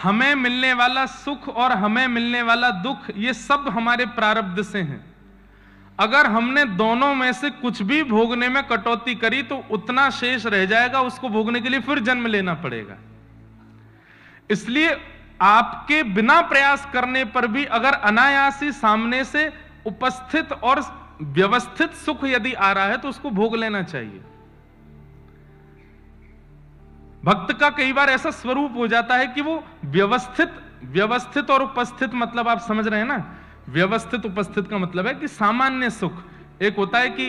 हमें मिलने वाला सुख और हमें मिलने वाला दुख, ये सब हमारे प्रारब्ध से हैं। अगर हमने दोनों में से कुछ भी भोगने में कटौती करी तो उतना शेष रह जाएगा, उसको भोगने के लिए फिर जन्म लेना पड़ेगा। इसलिए आपके बिना प्रयास करने पर भी अगर अनायासी सामने से उपस्थित और व्यवस्थित सुख यदि आ रहा है तो उसको भोग लेना चाहिए। भक्त का कई बार ऐसा स्वरूप हो जाता है कि वो व्यवस्थित और उपस्थित, मतलब आप समझ रहे हैं ना, व्यवस्थित उपस्थित का मतलब है कि सामान्य सुख एक होता है कि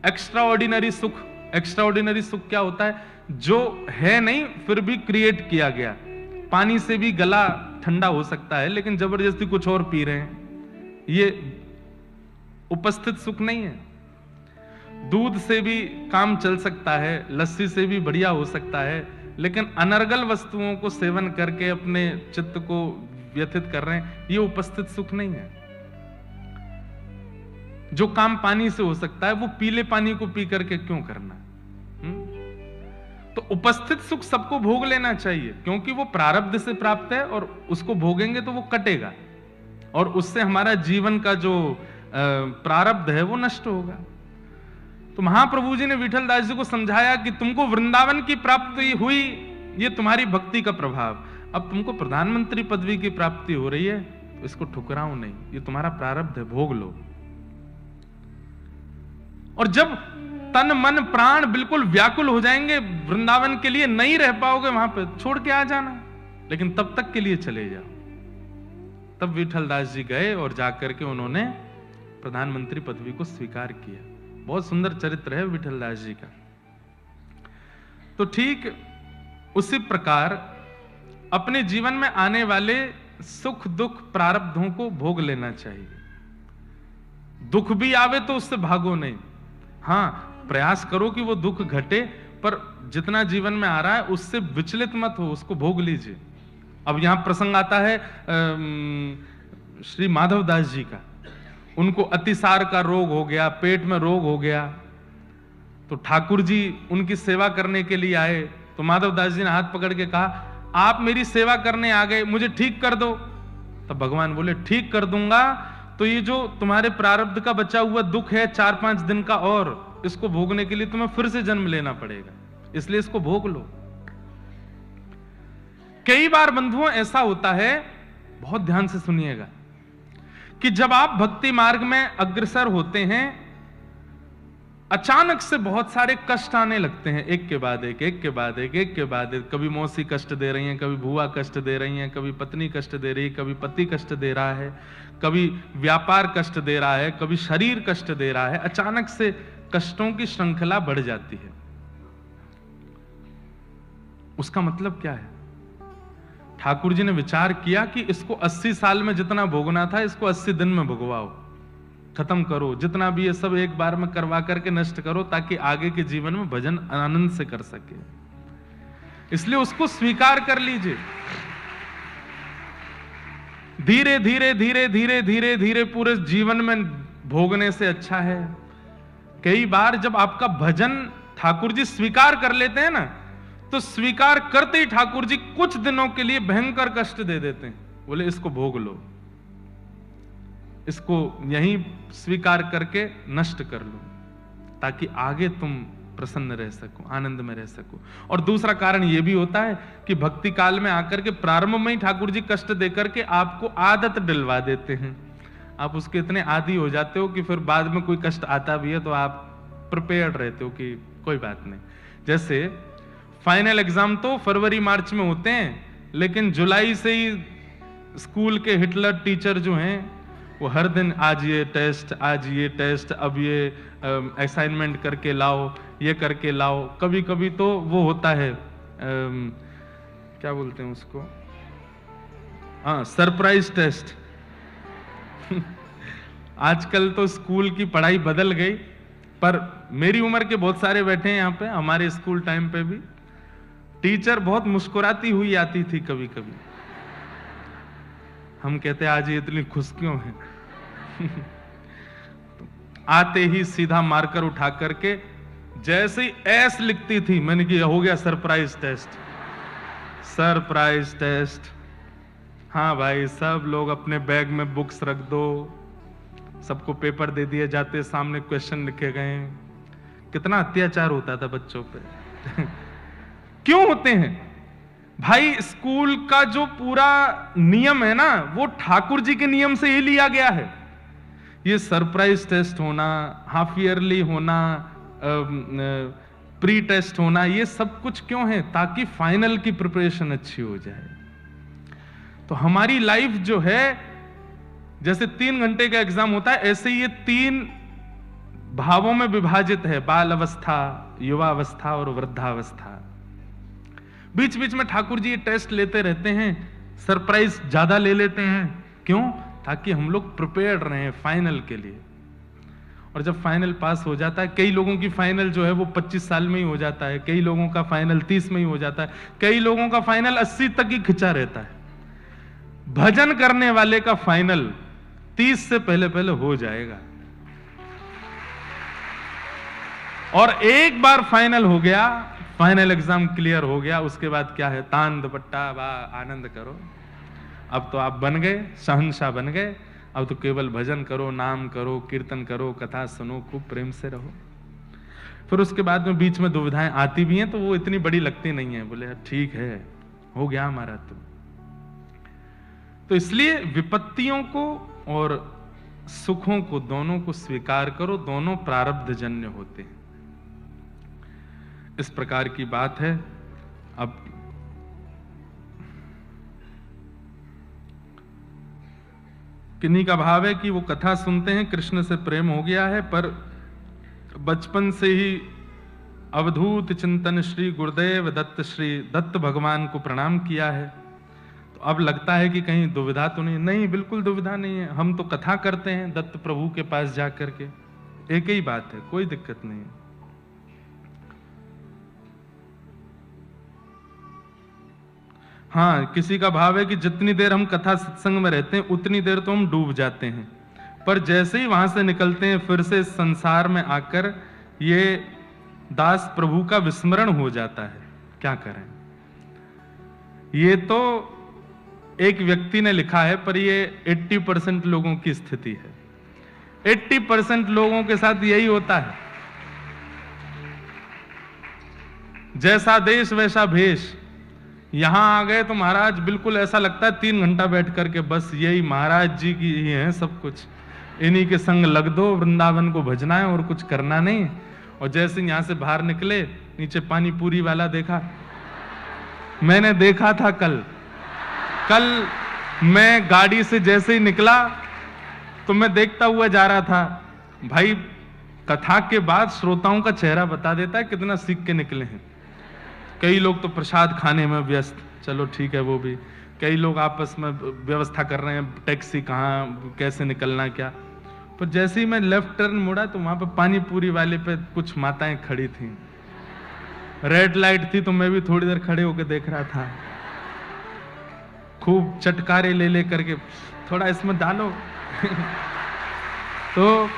एक्स्ट्रा ऑर्डिनरी सुख। एक्स्ट्रा सुख क्या होता है? जो है नहीं फिर भी क्रिएट किया गया। पानी से भी गला ठंडा हो सकता है लेकिन जबरदस्ती कुछ और पी रहे हैं, ये उपस्थित सुख नहीं है। दूध से भी काम चल सकता है, लस्सी से भी बढ़िया हो सकता है, लेकिन अनर्गल वस्तुओं को सेवन करके अपने चित्त को व्यथित कर रहे हैं, ये उपस्थित सुख नहीं है। जो काम पानी से हो सकता है वो पीले पानी को पी करके क्यों करना? तो उपस्थित सुख सबको भोग लेना चाहिए क्योंकि वो प्रारब्ध से प्राप्त है और उसको भोगेंगे तो वो कटेगा और उससे हमारा जीवन का जो प्रारब्ध है वो नष्ट होगा। तो महाप्रभु जी ने विठल दास जी को समझाया कि तुमको वृंदावन की प्राप्ति हुई, ये तुम्हारी भक्ति का प्रभाव। अब तुमको प्रधानमंत्री पदवी की प्राप्ति हो रही है तो इसको ठुकराओ नहीं, ये तुम्हारा प्रारब्ध है, भोग लो। और जब तन मन प्राण बिल्कुल व्याकुल हो जाएंगे, वृंदावन के लिए नहीं रह पाओगे, वहां पे छोड़ के आ जाना, लेकिन तब तक के लिए चले जाओ। तब विठल दास जी गए और जाकर के उन्होंने प्रधानमंत्री पदवी को स्वीकार किया। बहुत सुंदर चरित्र है विठल दास जी का। तो ठीक उसी प्रकार अपने जीवन में आने वाले सुख दुख प्रारब्धों को भोग लेना चाहिए। दुख भी आवे तो उससे भागो नहीं, हां प्रयास करो कि वो दुख घटे, पर जितना जीवन में आ रहा है उससे विचलित मत हो, उसको भोग लीजिए। अब यहां प्रसंग आता है श्री माधव दास जी का। उनको अतिसार का रोग हो गया, पेट में रोग हो गया, तो ठाकुर जी उनकी सेवा करने के लिए आए। तो माधव दास जी ने हाथ पकड़ के कहा, आप मेरी सेवा करने आ गए, मुझे ठीक कर दो। तब भगवान बोले, ठीक कर दूंगा, तो ये जो तुम्हारे प्रारब्ध का बचा हुआ दुख है 4-5 दिन का, और इसको भोगने के लिए तुम्हें फिर से जन्म लेना पड़ेगा, इसलिए इसको भोग लो। कई बार बंधुओं ऐसा होता है, बहुत ध्यान से सुनिएगा, कि जब आप भक्ति मार्ग में अग्रसर होते हैं, अचानक से बहुत सारे कष्ट आने लगते हैं, एक के बाद एक, एक के बाद एक, एक के बाद एक। कभी मौसी कष्ट दे रही हैं, कभी बुआ कष्ट दे रही हैं, कभी पत्नी कष्ट दे रही है, कभी पति कष्ट दे रहा है, कभी व्यापार कष्ट दे रहा है, कभी शरीर कष्ट दे रहा है। अचानक से कष्टों की श्रृंखला बढ़ जाती है। उसका मतलब क्या है? ठाकुर जी ने विचार किया कि इसको 80 साल में जितना भोगना था, इसको 80 दिन में भोगवाओ, खत्म करो, जितना भी ये सब एक बार में करवा करके नष्ट करो, ताकि आगे के जीवन में भजन आनंद से कर सके। इसलिए उसको स्वीकार कर लीजिए। धीरे धीरे धीरे धीरे धीरे धीरे पूरे जीवन में भोगने से अच्छा है। कई बार जब आपका भजन ठाकुर जी स्वीकार कर लेते हैं ना, तो स्वीकार करते ही ठाकुर जी कुछ दिनों के लिए भयंकर कष्ट दे देते हैं। बोले इसको भोग लो, इसको यहीं स्वीकार करके नष्ट कर लो, ताकि आगे तुम प्रसन्न रह सको, आनंद में रह सको। और दूसरा कारण यह भी होता है कि भक्ति काल में आकर के प्रारंभ में ही ठाकुर जी कष्ट देकर के आपको आदत दिलवा देते हैं। आप उसके इतने आदी हो जाते हो कि फिर बाद में कोई कष्ट आता भी है तो आप प्रिपेयर्ड रहते हो कि कोई बात नहीं। जैसे फाइनल एग्जाम तो फरवरी मार्च में होते हैं, लेकिन जुलाई से ही स्कूल के हिटलर टीचर जो हैं वो हर दिन आज ये टेस्ट, आज ये टेस्ट, अब ये असाइनमेंट करके लाओ, ये करके लाओ। कभी कभी तो वो होता है क्या बोलते हैं उसको, हाँ सरप्राइज टेस्ट। आजकल तो स्कूल की पढ़ाई बदल गई, पर मेरी उम्र के बहुत सारे बैठे हैं यहाँ पे। हमारे स्कूल टाइम पे भी टीचर बहुत मुस्कुराती हुई आती थी कभी कभी। हम कहते आज ये इतनी खुश क्यों है? तो आते ही सीधा मार्कर उठा करके जैसे ही एस लिखती थी, मैंने कि हो गया सरप्राइज टेस्ट, सरप्राइज टेस्ट। हाँ भाई, सब लोग अपने बैग में बुक्स रख दो, सबको पेपर दे दिए जाते, सामने क्वेश्चन लिखे गए। कितना अत्याचार होता था बच्चों पे। क्यों होते हैं भाई? स्कूल का जो पूरा नियम है ना, वो ठाकुर जी के नियम से ही लिया गया है। ये सरप्राइज टेस्ट होना, हाफ ईयरली होना, प्री टेस्ट होना, ये सब कुछ क्यों है? ताकि फाइनल की प्रिपरेशन अच्छी हो जाए। तो हमारी लाइफ जो है, जैसे 3 घंटे का एग्जाम होता है, ऐसे ये 3 भावों में विभाजित है, बाल अवस्था, युवा अवस्था और वृद्धावस्था। बीच बीच में ठाकुर जी ये टेस्ट लेते रहते हैं, सरप्राइज ज्यादा ले लेते हैं। क्यों? ताकि हम लोग प्रिपेयर्ड रहें फाइनल के लिए। और जब फाइनल पास हो जाता है, कई लोगों की फाइनल जो है वो 25 साल में ही हो जाता है, कई लोगों का फाइनल 30 में ही हो जाता है, कई लोगों का फाइनल 80 तक ही खिंचा रहता है। भजन करने वाले का फाइनल 30 से पहले पहले हो जाएगा। और एक बार फाइनल हो गया, फाइनल एग्जाम क्लियर हो गया, उसके बाद क्या है? तान दुपट्टा, वाह आनंद करो। अब तो आप बन गए, शहंशाह बन गए। अब तो केवल भजन करो, नाम करो, कीर्तन करो, कथा सुनो, खूब प्रेम से रहो। फिर उसके बाद में बीच में दुविधाएं आती भी हैं, तो वो इतनी बड़ी लगती नहीं है। बोले ठीक है, हो गया हमारा। तो इसलिए विपत्तियों को और सुखों को, दोनों को स्वीकार करो, दोनों प्रारब्ध जन्य होते हैं। इस प्रकार की बात है। अब किन्हीं का भाव है कि वो कथा सुनते हैं, कृष्ण से प्रेम हो गया है, पर बचपन से ही अवधूत चिंतन श्री गुरुदेव दत्त, श्री दत्त भगवान को प्रणाम किया है। तो अब लगता है कि कहीं दुविधा तो नहीं? नहीं, बिल्कुल दुविधा नहीं है। हम तो कथा करते हैं दत्त प्रभु के पास जाकर के, एक ही बात है, कोई दिक्कत नहीं है। हाँ, किसी का भाव है कि जितनी देर हम कथा सत्संग में रहते हैं उतनी देर तो हम डूब जाते हैं, पर जैसे ही वहां से निकलते हैं फिर से संसार में आकर ये दास प्रभु का विस्मरण हो जाता है। क्या करें? ये तो एक व्यक्ति ने लिखा है, पर ये 80% लोगों की स्थिति है। 80% लोगों के साथ यही होता है। जैसा देश वैसा भेष। यहां आ गए तो महाराज बिल्कुल ऐसा लगता है 3 घंटा बैठ करके बस यही महाराज जी की ही है सब कुछ, इन्हीं के संग लग दो, वृंदावन को भजना है और कुछ करना नहीं। और जैसे यहां से बाहर निकले, नीचे पानी पूरी वाला देखा। मैंने देखा था कल मैं गाड़ी से जैसे ही निकला तो मैं देखता हुआ जा रहा था। भाई, कथा के बाद श्रोताओं का चेहरा बता देता है कितना सीख के निकले हैं। कई लोग तो प्रसाद खाने में व्यस्त, चलो ठीक है वो भी। कई लोग आपस में व्यवस्था कर रहे हैं, टैक्सी कहाँ, कैसे निकलना, क्या। पर जैसे ही मैं लेफ्ट टर्न मुड़ा तो वहां पे पानी पूरी वाले पे कुछ माताएं खड़ी थी। रेड लाइट थी तो मैं भी थोड़ी देर खड़े होकर देख रहा था। खूब चटकारे ले करके, थोड़ा इसमें डालो। तो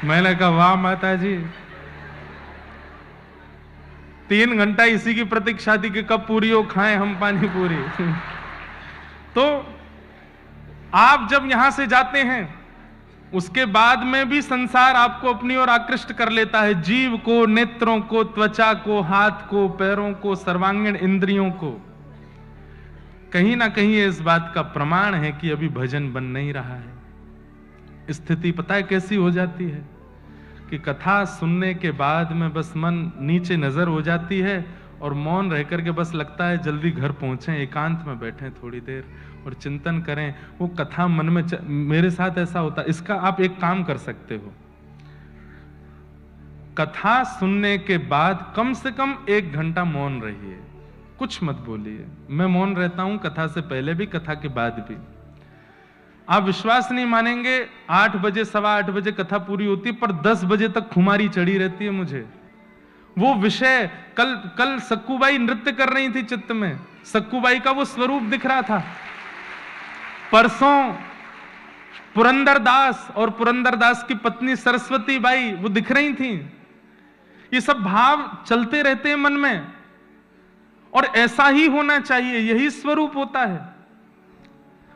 मैंने कहा वाह माता जी, 3 घंटा इसी की प्रतीक्षा थी कि कब पूरी हो, खाएं हम पानी पूरी। तो आप जब यहां से जाते हैं उसके बाद में भी संसार आपको अपनी ओर आकृष्ट कर लेता है। जीव को, नेत्रों को, त्वचा को, हाथ को, पैरों को, सर्वांगीण इंद्रियों को। कहीं ना कहीं ये इस बात का प्रमाण है कि अभी भजन बन नहीं रहा है। स्थिति पता है कैसी हो जाती है कि कथा सुनने के बाद में बस मन नीचे नजर हो जाती है और मौन रह करके बस लगता है जल्दी घर पहुंचे, एकांत में बैठें थोड़ी देर और चिंतन करें। वो कथा मन में मेरे साथ ऐसा होता है। इसका आप एक काम कर सकते हो, कथा सुनने के बाद कम से कम 1 घंटा मौन रहिए, कुछ मत बोलिए। मैं मौन रहता हूं कथा से पहले भी, कथा के बाद भी। आप विश्वास नहीं मानेंगे, 8 बजे, 8:15 बजे कथा पूरी होती है, पर 10 बजे तक खुमारी चढ़ी रहती है मुझे। वो विषय, कल सक्कूबाई नृत्य कर रही थी चित्त में, सक्कूबाई का वो स्वरूप दिख रहा था। परसों पुरंदरदास और पुरंदरदास की पत्नी सरस्वती बाई वो दिख रही थी। ये सब भाव चलते रहते हैं मन में। और ऐसा ही होना चाहिए, यही स्वरूप होता है।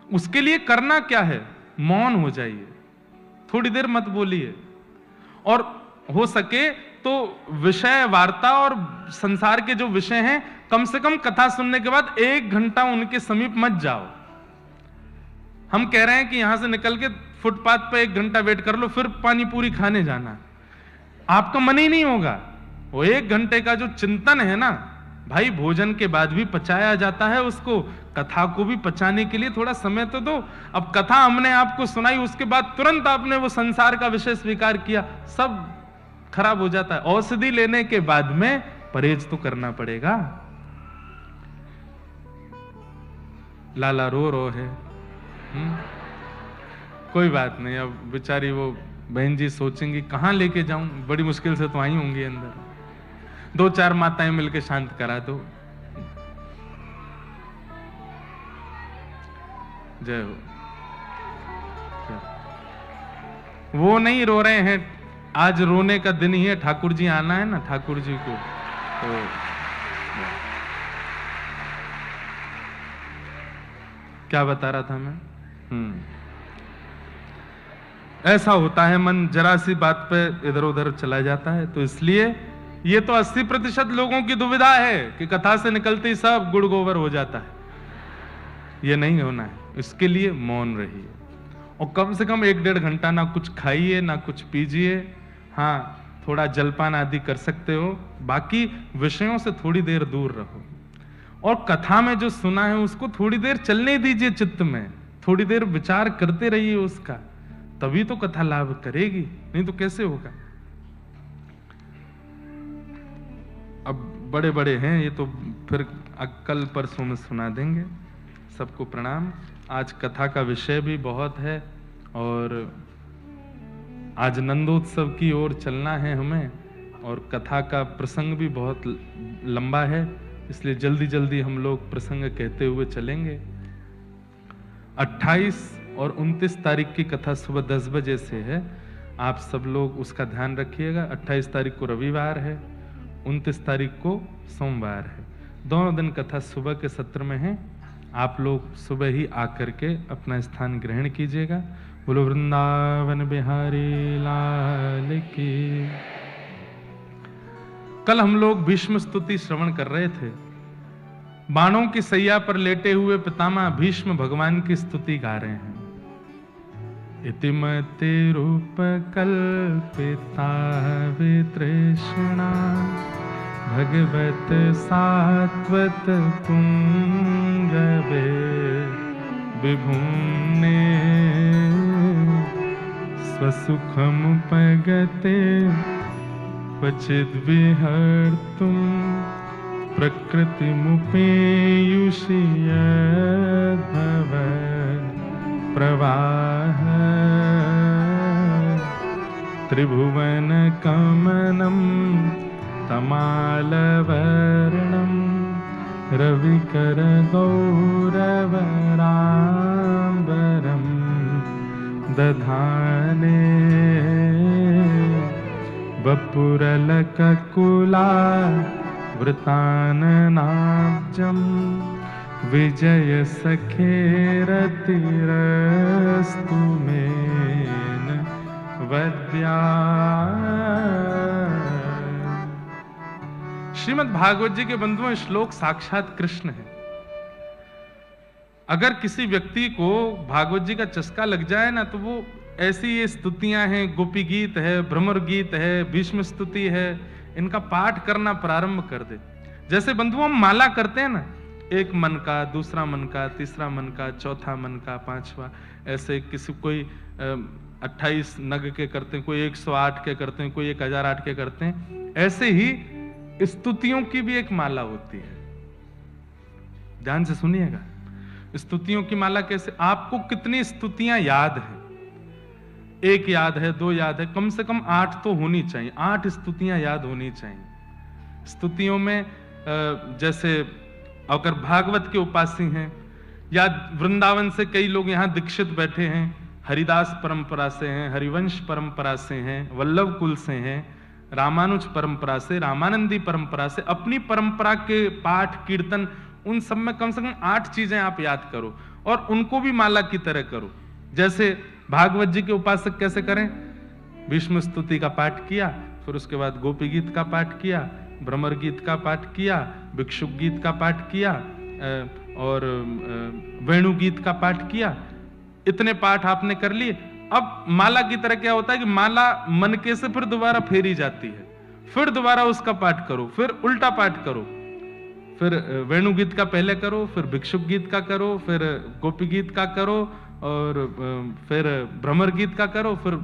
उसके लिए करना क्या है? मौन हो जाइए, थोड़ी देर मत बोलिए, और हो सके तो विषय वार्ता और संसार के जो विषय हैं, कम से कम कथा सुनने के बाद 1 घंटा उनके समीप मत जाओ। हम कह रहे हैं कि यहां से निकल के फुटपाथ पे 1 घंटा वेट कर लो, फिर पानी पूरी खाने जाना, आपका मन ही नहीं होगा। वो 1 घंटे का जो चिंतन है ना भाई, भोजन के बाद भी पचाया जाता है उसको, कथा को भी पचाने के लिए थोड़ा समय तो दो। अब कथा हमने आपको सुनाई, उसके बाद तुरंत आपने वो संसार का विषय स्वीकार किया, सब खराब हो जाता है। औषधि लेने के बाद में परहेज तो करना पड़ेगा। लाला रो है। कोई बात नहीं, अब बेचारी वो बहन जी सोचेंगी कहां लेके जाऊं, बड़ी मुश्किल से तो आई होंगी अंदर, 2-4 माताएं मिलकर शांत करा दो। जय हो। वो नहीं रो रहे हैं, आज रोने का दिन ही है, ठाकुर जी आना है ना, ठाकुर जी को तो क्या बता रहा था मैं? ऐसा होता है, मन जरा सी बात पे इधर उधर चला जाता है। तो इसलिए ये तो 80% लोगों की दुविधा है कि कथा से निकलते ही सब गुड़ गोबर हो जाता है। ये नहीं होना है, इसके लिए मौन रहिए, और कम से कम 1-1.5 घंटा ना कुछ खाइए ना कुछ पीजिए। हाँ, थोड़ा जलपान आदि कर सकते हो, बाकी विषयों से थोड़ी देर दूर रहो। और कथा में जो सुना है उसको थोड़ी देर चलने दीजिए चित्त में, थोड़ी देर विचार करते रहिए उसका, तभी तो कथा लाभ करेगी, नहीं तो कैसे होगा। अब बड़े बड़े हैं ये, तो फिर कल परसों में सुना देंगे। सबको प्रणाम। आज कथा का विषय भी बहुत है, और आज नंदोत्सव की ओर चलना है हमें, और कथा का प्रसंग भी बहुत लंबा है, इसलिए जल्दी जल्दी हम लोग प्रसंग कहते हुए चलेंगे। 28 और 29 तारीख की कथा सुबह 10 बजे से है, आप सब लोग उसका ध्यान रखिएगा। 28 तारीख को रविवार है, 29 तारीख को सोमवार है, दोनों दिन कथा सुबह के सत्र में है। आप लोग सुबह ही आकर के अपना स्थान ग्रहण कीजिएगा। बोलो वृंदावन बिहारी लाल की। कल हम लोग भीष्म स्तुति श्रवण कर रहे थे। बाणों की सैया पर लेटे हुए पितामह भीष्म भगवान की स्तुति गा रहे हैं। इतिमते रूप कल्पिता वितृष्णा भगवत सात्वत पुंगवे विभुम्ने स्वसुखमुपगते क्वचिद् विहर्तुं प्रकृतिमुपेयुषि यद्भव प्रवाह त्रिभुवनकमनं तमालवर्णं रविकरगौरवराम्बरं दधाने वपुरलककुला वृताननाब्जं विजय सखेरतिरस्तु मेन वद्या। श्रीमद् भागवत जी के बंधुओं, श्लोक साक्षात कृष्ण है। अगर किसी व्यक्ति को भागवत जी का चस्का लग जाए ना, तो वो ऐसी ये स्तुतियां हैं, गोपी गीत है, भ्रमर गीत है, भीष्म स्तुति है, इनका पाठ करना प्रारंभ कर दे। जैसे बंधुओं हम माला करते हैं ना, एक मन का, दूसरा मन का, तीसरा मन का, चौथा मन का, पांचवा, ऐसे किसी कोई 28 नग के करते हैं, कोई 108 के करते हैं, कोई 1008 के करते हैं। ऐसे ही स्तुतियों की भी एक माला होती है। ध्यान से सुनिएगा, स्तुतियों की माला कैसे। आपको कितनी स्तुतियां याद है? 1 याद है, 2 याद है, कम से कम 8 तो होनी चाहिए। 8 स्तुतियां याद होनी चाहिए। स्तुतियों में जैसे अगर भागवत के उपासी हैं, या वृंदावन से कई लोग यहाँ दीक्षित बैठे हैं, हरिदास परंपरा से हैं, हरिवंश परंपरा से हैं, वल्लभ कुल से हैं, रामानुज परंपरा से, रामानंदी परंपरा से, अपनी परंपरा के पाठ कीर्तन उन सब में कम से कम 8 चीजें आप याद करो और उनको भी माला की तरह करो। जैसे भागवत जी के उपासक कैसे करें, भीष्म स्तुति का पाठ किया, फिर उसके बाद गोपी गीत का पाठ किया, भ्रमर गीत का पाठ किया, भिक्षुक गीत का पाठ किया और वेणु गीत का पाठ किया। इतने पाठ आपने कर लिए। अब माला की तरह क्या होता है कि माला मन के से फिर दोबारा फेरी जाती है, फिर दोबारा उसका पाठ करो, फिर उल्टा पाठ करो, फिर वेणु गीत का पहले करो, फिर भिक्षुक गीत का करो, फिर गोपी गीत का करो और फिर भ्रमर गीत का करो, फिर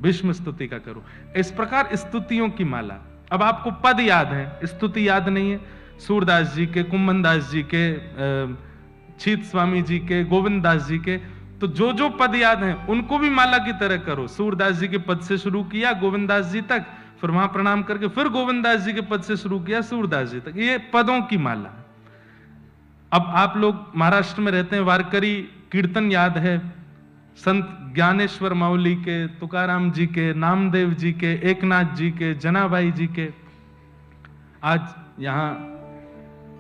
भीष्म स्तुति का करो। इस प्रकार स्तुतियों की माला। अब आपको पद याद है, स्तुति याद नहीं है, सूरदास जी के, कुंभन दास जी के, छीत स्वामी जी के, गोविंद दास जी के, तो जो जो पद याद हैं उनको भी माला की तरह करो। सूरदास जी के पद से शुरू किया गोविंद दास जी तक, फिर वहां प्रणाम करके फिर गोविंद दास जी के पद से शुरू किया सूरदास जी तक। ये पदों की माला। अब आप लोग महाराष्ट्र में रहते हैं, वारकरी कीर्तन याद है, संत ज्ञानेश्वर माउली के, तुकाराम जी के, नामदेव जी के, एकनाथ जी के, जनाबाई जी के। आज यहाँ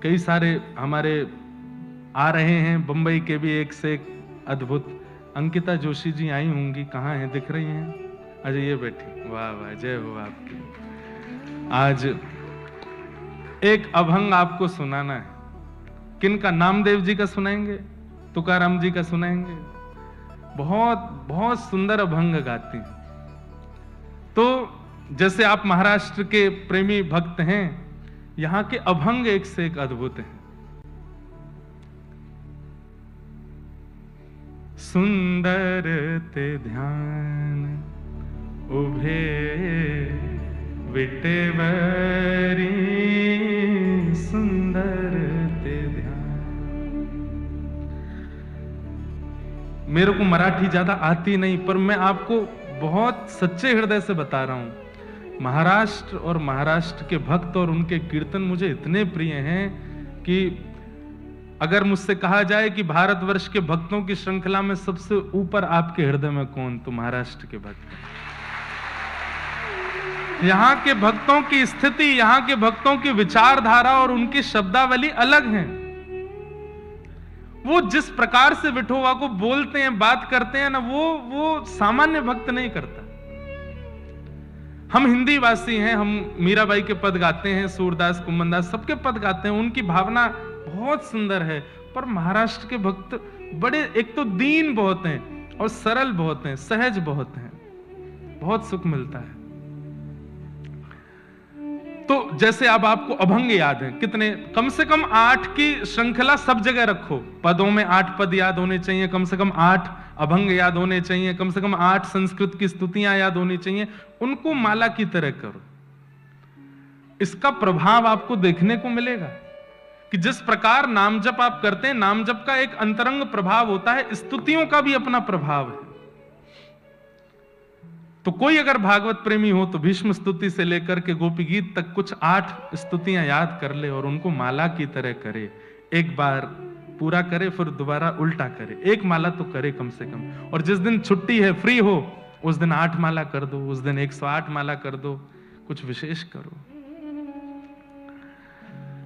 कई सारे हमारे आ रहे हैं, बंबई के भी एक से एक अद्भुत। अंकिता जोशी जी आई होंगी, कहाँ हैं, दिख रही हैं? अजय ये बैठी, वाह वाह, जय हो आपकी। आज एक अभंग आपको सुनाना है। किनका? नामदेव जी का सुनाएंगे, तुकाराम जी का सुनाएंगे। बहुत बहुत सुंदर अभंग गाती हैं। तो जैसे आप महाराष्ट्र के प्रेमी भक्त हैं, यहां के अभंग एक से एक अद्भुत हैं। सुंदर ते ध्यान उभे विटेवरी, सुंदर ते ध्यान। मेरे को मराठी ज्यादा आती नहीं, पर मैं आपको बहुत सच्चे हृदय से बता रहा हूं, महाराष्ट्र और महाराष्ट्र के भक्त और उनके कीर्तन मुझे इतने प्रिय हैं कि अगर मुझसे कहा जाए कि भारतवर्ष के भक्तों की श्रृंखला में सबसे ऊपर आपके हृदय में कौन, तो महाराष्ट्र के भक्त। यहां के भक्तों की स्थिति, यहां के भक्तों की विचारधारा और उनकी शब्दावली अलग है। वो जिस प्रकार से विठोबा को बोलते हैं, बात करते हैं ना, वो सामान्य भक्त नहीं करता। हम हिंदी वासी हैं, हम मीराबाई के पद गाते हैं, सूरदास, कुंभनदास, सबके पद गाते हैं, उनकी भावना बहुत सुंदर है। पर महाराष्ट्र के भक्त बड़े, एक तो दीन बहुत हैं और सरल बहुत हैं, सहज बहुत हैं, बहुत सुख मिलता है। तो जैसे अब आपको अभंग याद है, कितने? कम से कम 8 की श्रृंखला सब जगह रखो। पदों में 8 पद याद होने चाहिए, कम से कम 8 अभंग याद होने चाहिए, कम से कम 8 संस्कृत की स्तुतियां याद होनी चाहिए। उनको माला की तरह करो। इसका प्रभाव आपको देखने को मिलेगा कि जिस प्रकार नाम जप आप करते हैं, नाम जप का एक अंतरंग प्रभाव होता है, स्तुतियों का भी अपना प्रभाव है। तो कोई अगर भागवत प्रेमी हो तो भीष्म स्तुति से लेकर के गोपी गीत तक कुछ 8 स्तुतियां याद कर ले और उनको माला की तरह करे। एक बार पूरा करे, फिर दोबारा उल्टा करे, एक माला तो करे कम से कम। और जिस दिन छुट्टी है, फ्री हो, उस दिन 8 माला कर दो, उस दिन 108 माला कर दो, कुछ विशेष करो।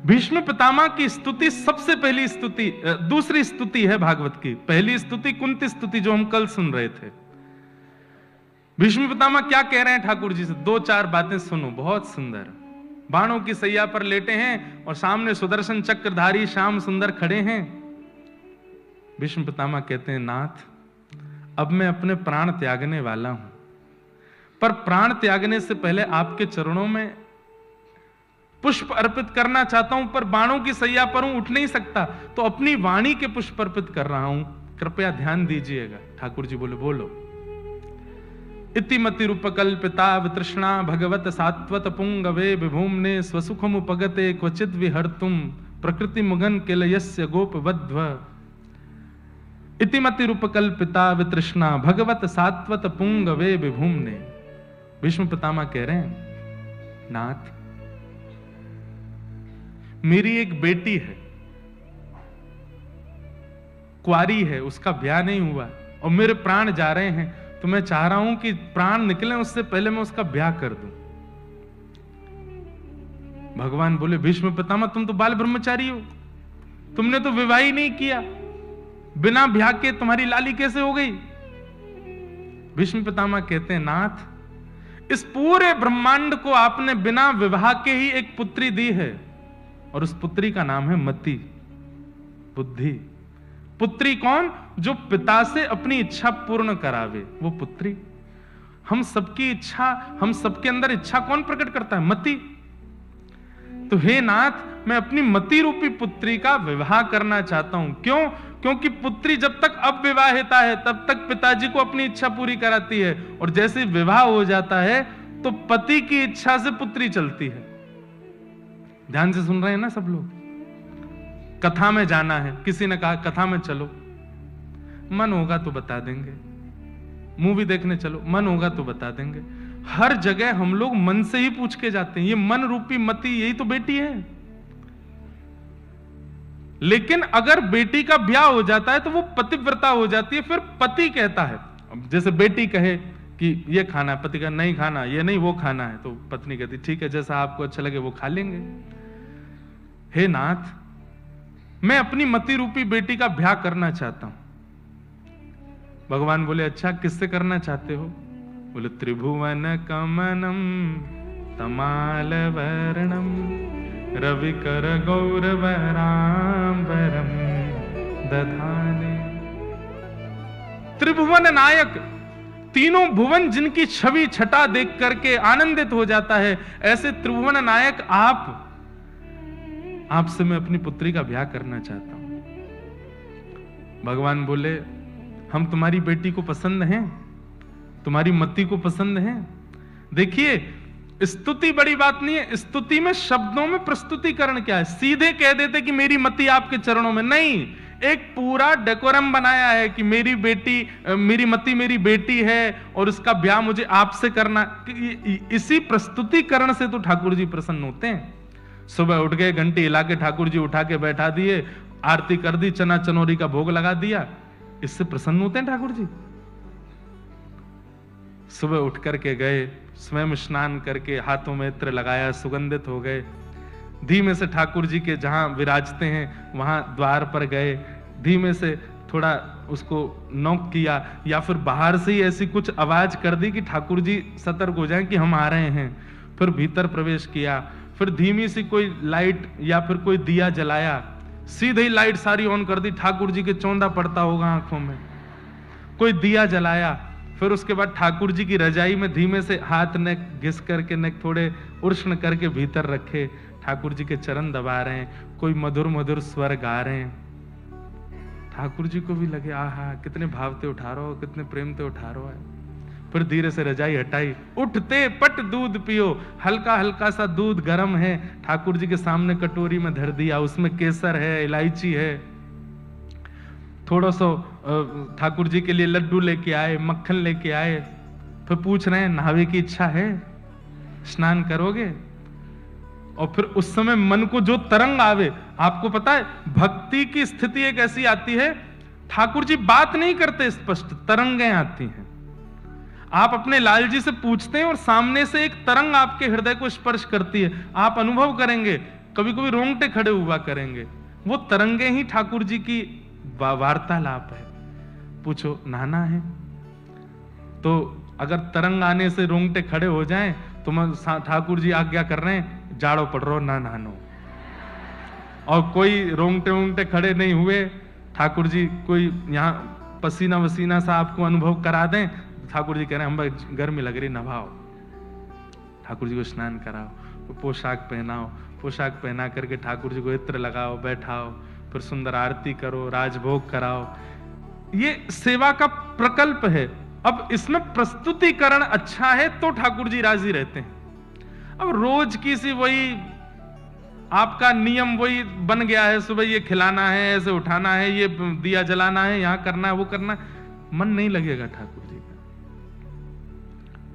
भीष्म पितामह की स्तुति सबसे पहली स्तुति, दूसरी स्तुति है भागवत की। पहली स्तुति कुंती स्तुति जो हम कल सुन रहे थे। भीष्म पितामह क्या कह रहे हैं ठाकुर जी से? 2-4 बातें सुनो, बहुत सुंदर। बाणों की सैया पर लेटे हैं और सामने सुदर्शन चक्रधारी श्याम सुंदर खड़े हैं। भीष्म पितामह कहते हैं, नाथ, अब मैं अपने प्राण त्यागने वाला हूं, पर प्राण त्यागने से पहले आपके चरणों में पुष्प अर्पित करना चाहता हूं, पर बाणों की सैया पर हूं, उठ नहीं सकता, तो अपनी वाणी के पुष्प अर्पित कर रहा हूं, कृपया ध्यान दीजिएगा। ठाकुर जी बोले, बोलो। इतिमति रूपकल्पिता वितृष्णा भगवत सात्वत पुंगवे विभूम्ने स्वसुखमुपगते क्वचित् विहर्तुम प्रकृति मुगन किलयस्य गोपवध्व। इतिमति रूपकल्पिता वितृष्णा भगवत सात्वत पुंगवे विभूम्ने। भीष्म पितामह कह रहे हैं, नाथ, मेरी एक बेटी है, कुंवारी है, उसका ब्याह नहीं हुआ और मेरे प्राण जा रहे हैं, तो मैं चाह रहा हूं कि प्राण निकले उससे पहले मैं उसका ब्याह कर दूं। भगवान बोले, भीष्म पितामह तुम तो बाल ब्रह्मचारी हो, तुमने तो विवाह ही नहीं किया, बिना ब्याह के तुम्हारी लाली कैसे हो गई? भीष्म पितामह कहते हैं, नाथ इस पूरे ब्रह्मांड को आपने बिना विवाह के ही एक पुत्री दी है, और उस पुत्री का नाम है मति, बुद्धि। पुत्री कौन? जो पिता से अपनी इच्छा पूर्ण करावे, वो पुत्री। हम सबकी इच्छा, हम सबके अंदर इच्छा कौन प्रकट करता है? मति। तो हे नाथ, मैं अपनी मति रूपी पुत्री का विवाह करना चाहता हूं। क्यों? क्योंकि पुत्री जब तक अविवाहिता है तब तक पिताजी को अपनी इच्छा पूरी कराती है, और जैसे विवाह हो जाता है तो पति की इच्छा से पुत्री चलती है। ध्यान से सुन रहे हैं ना सब लोग? कथा में जाना है, किसी ने कहा कथा में चलो, मन होगा तो बता देंगे। मूवी देखने चलो, मन होगा तो बता देंगे। हर जगह हम लोग मन से ही पूछ के जाते हैं। ये मन रूपी मति, यही तो बेटी है। लेकिन अगर बेटी का ब्याह हो जाता है तो वो पतिव्रता हो जाती है। फिर पति कहता है, जैसे बेटी कहे कि ये खाना है, पति का नहीं खाना, ये नहीं वो खाना है, तो पत्नी कहती ठीक है जैसा आपको अच्छा लगे वो खा लेंगे। हे नाथ, मैं अपनी मति रूपी बेटी का ब्याह करना चाहता हूं। भगवान बोले, अच्छा किससे करना चाहते हो? बोले, त्रिभुवन कमनम तमाल वर्णम रविकर गौरवराम्बरम दधाने। त्रिभुवन नायक, तीनों भुवन जिनकी छवि छटा देख करके आनंदित हो जाता है, ऐसे त्रिभुवन नायक आपसे मैं अपनी पुत्री का ब्याह करना चाहता हूं। भगवान बोले, हम तुम्हारी बेटी को पसंद हैं, तुम्हारी मति को पसंद हैं। देखिए, स्तुति बड़ी बात नहीं है। स्तुति में शब्दों में प्रस्तुतिकरण क्या है? सीधे कह देते कि मेरी मति आपके चरणों में, नहीं, एक पूरा डेकोरम बनाया है कि मेरी बेटी, मेरी मति मेरी बेटी है और उसका ब्याह मुझे आपसे करना। इसी प्रस्तुतिकरण से तो ठाकुर जी प्रसन्न होते हैं। सुबह उठ गए, घंटी हिला के ठाकुर जी उठा के बैठा दिए, आरती कर दी, चना चनोरी का भोग लगा दिया, इससे प्रसन्न होते हैं ठाकुर जी। सुबह उठ करके गए, स्वयं स्नान करके हाथों में इत्र लगाया, सुगंधित हो गए, धीमे से ठाकुर जी के जहां विराजते हैं वहां द्वार पर गए, धीमे से थोड़ा उसको नॉक किया, या फिर बाहर से ही ऐसी कुछ आवाज कर दी कि ठाकुर जी सतर्क हो जाएं कि हम आ रहे हैं। फिर भीतर प्रवेश किया, फिर धीमी सी कोई लाइट या फिर कोई दिया जलाया, सीधे ही लाइट सारी ऑन कर दी, ठाकुर जी के चौंधा पड़ता होगा आंखों में, कोई दिया जलाया। फिर उसके बाद ठाकुर जी की रजाई में धीमे से हाथ नेक घिस करके, नेक थोड़े उष्ण करके भीतर रखे, ठाकुर जी के चरण दबा रहे हैं, कोई मधुर मधुर स्वर गा रहे हैं। ठाकुर जी को भी लगे आहा कितने भावते उठा रहा हो, कितने प्रेम ते उठा रहा है। फिर धीरे से रजाई हटाई, उठते पट दूध पियो, हल्का हल्का सा दूध गर्म है, ठाकुर जी के सामने कटोरी में धर दिया, उसमें केसर है, इलायची है, थोड़ा सा ठाकुर जी के लिए लड्डू लेके आए, मक्खन लेके आए। फिर पूछ रहे हैं नहावे की इच्छा है, स्नान करोगे? और फिर उस समय मन को जो तरंग आवे, आपको पता है भक्ति की स्थिति एक ऐसी आती है, ठाकुर जी बात नहीं करते स्पष्ट, तरंगें आती हैं। आप अपने लाल जी से पूछते हैं और सामने से एक तरंग आपके हृदय को स्पर्श करती है, आप अनुभव करेंगे, कभी कभी रोंगटे खड़े हुआ करेंगे। वो तरंगे ही ठाकुर जी की वार्तालाप है। पूछो नहाना है तो अगर तरंग आने से रोंगटे खड़े हो जाएं तो ठाकुर जी आज्ञा कर रहे हैं जाड़ो पड़ रहा ना नहानो, और कोई रोंगटे वोंगटे खड़े नहीं हुए, ठाकुर जी कोई यहाँ पसीना वसीना सा आपको अनुभव करा दें, ठाकुर जी कह रहे हैं हम गर्मी लग रही नहाओ, ठाकुर जी को स्नान कराओ, पोशाक पहनाओ, पोशाक पहना करके ठाकुर जी को इत्र लगाओ, बैठाओ, फिर सुंदर आरती करो, राजभोग कराओ। ये सेवा का प्रकल्प है। अब इसमें प्रस्तुतिकरण अच्छा है तो ठाकुर जी राजी रहते हैं। अब रोज की सी वही आपका नियम वही बन गया है, सुबह ये खिलाना है, ऐसे उठाना है, ये दिया जलाना है, यहां करना है, वो करना है, मन नहीं लगेगा ठाकुर जी का।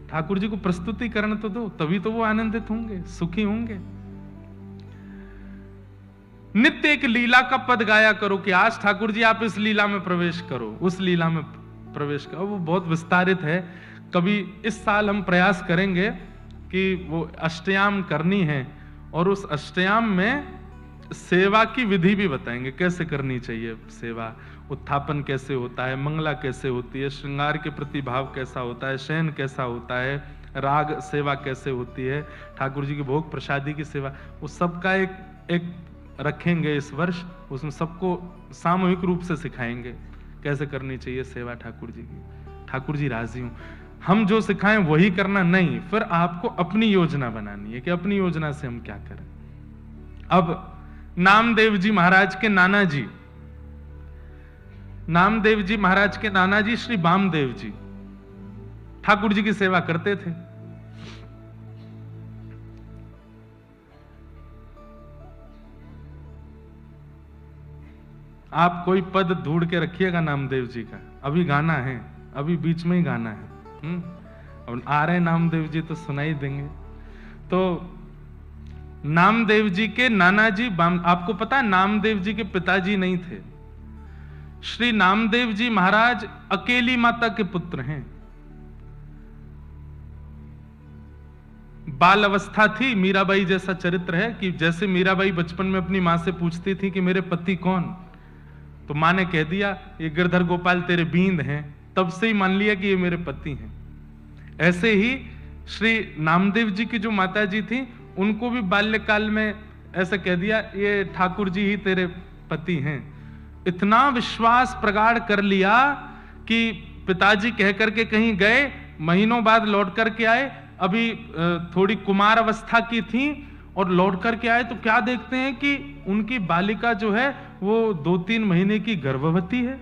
ठाकुर जी को प्रस्तुतिकरण तो दो, तभी तो वो आनंदित होंगे, सुखी होंगे। नित्य एक लीला का पद गाया करो कि आज ठाकुर जी आप इस लीला में प्रवेश करो, उस लीला में प्रवेश का, वो बहुत विस्तारित है। कभी इस साल हम प्रयास करेंगे कि वो अष्टयाम करनी है, और उस अष्टयाम में सेवा की विधि भी बताएंगे, कैसे करनी चाहिए सेवा, उत्थापन कैसे होता है, मंगला कैसे होती है, श्रृंगार के प्रति भाव कैसा होता है, शयन कैसा होता है, राग सेवा कैसे होती है, ठाकुर जी की भोग प्रसादी की सेवा, उस सब का एक रखेंगे इस वर्ष। उसमें सबको सामूहिक रूप से सिखाएंगे कैसे करनी चाहिए सेवा ठाकुर जी की। ठाकुर जी राजी हूं, हम जो सिखाएं वही करना नहीं, फिर आपको अपनी योजना बनानी है कि अपनी योजना से हम क्या करें। अब नामदेव जी महाराज के नाना जी, नामदेव जी महाराज के नाना जी श्री वामदेव जी ठाकुर जी की सेवा करते थे। आप कोई पद ढूंढ के रखिएगा नामदेव जी का, अभी गाना है, अभी बीच में ही गाना है। और आ रहे नामदेव जी तो सुनाई देंगे। तो नामदेव जी के नाना जी, आपको पता है नामदेव जी के पिताजी नहीं थे। श्री नामदेव जी महाराज अकेली माता के पुत्र हैं। बाल अवस्था थी, मीराबाई जैसा चरित्र है कि जैसे मीराबाई बचपन में अपनी मां से पूछती थी कि मेरे पति कौन, तो मां ने कह दिया ये गिरधर गोपाल तेरे बींद हैं, तब से ही मान लिया कि ये मेरे पति हैं। ऐसे ही श्री नामदेव जी की जो माता जी थी, उनको भी बाल्यकाल में ऐसा कह दिया ये ठाकुर जी ही तेरे पति हैं। इतना विश्वास प्रगाढ़ कर लिया कि पिताजी कह करके कहीं गए, महीनों बाद लौट करके आए, अभी थोड़ी कुमार अवस्था की थी, और लौट करके आए तो क्या देखते हैं कि उनकी बालिका जो है वो 2-3 महीने की गर्भवती है।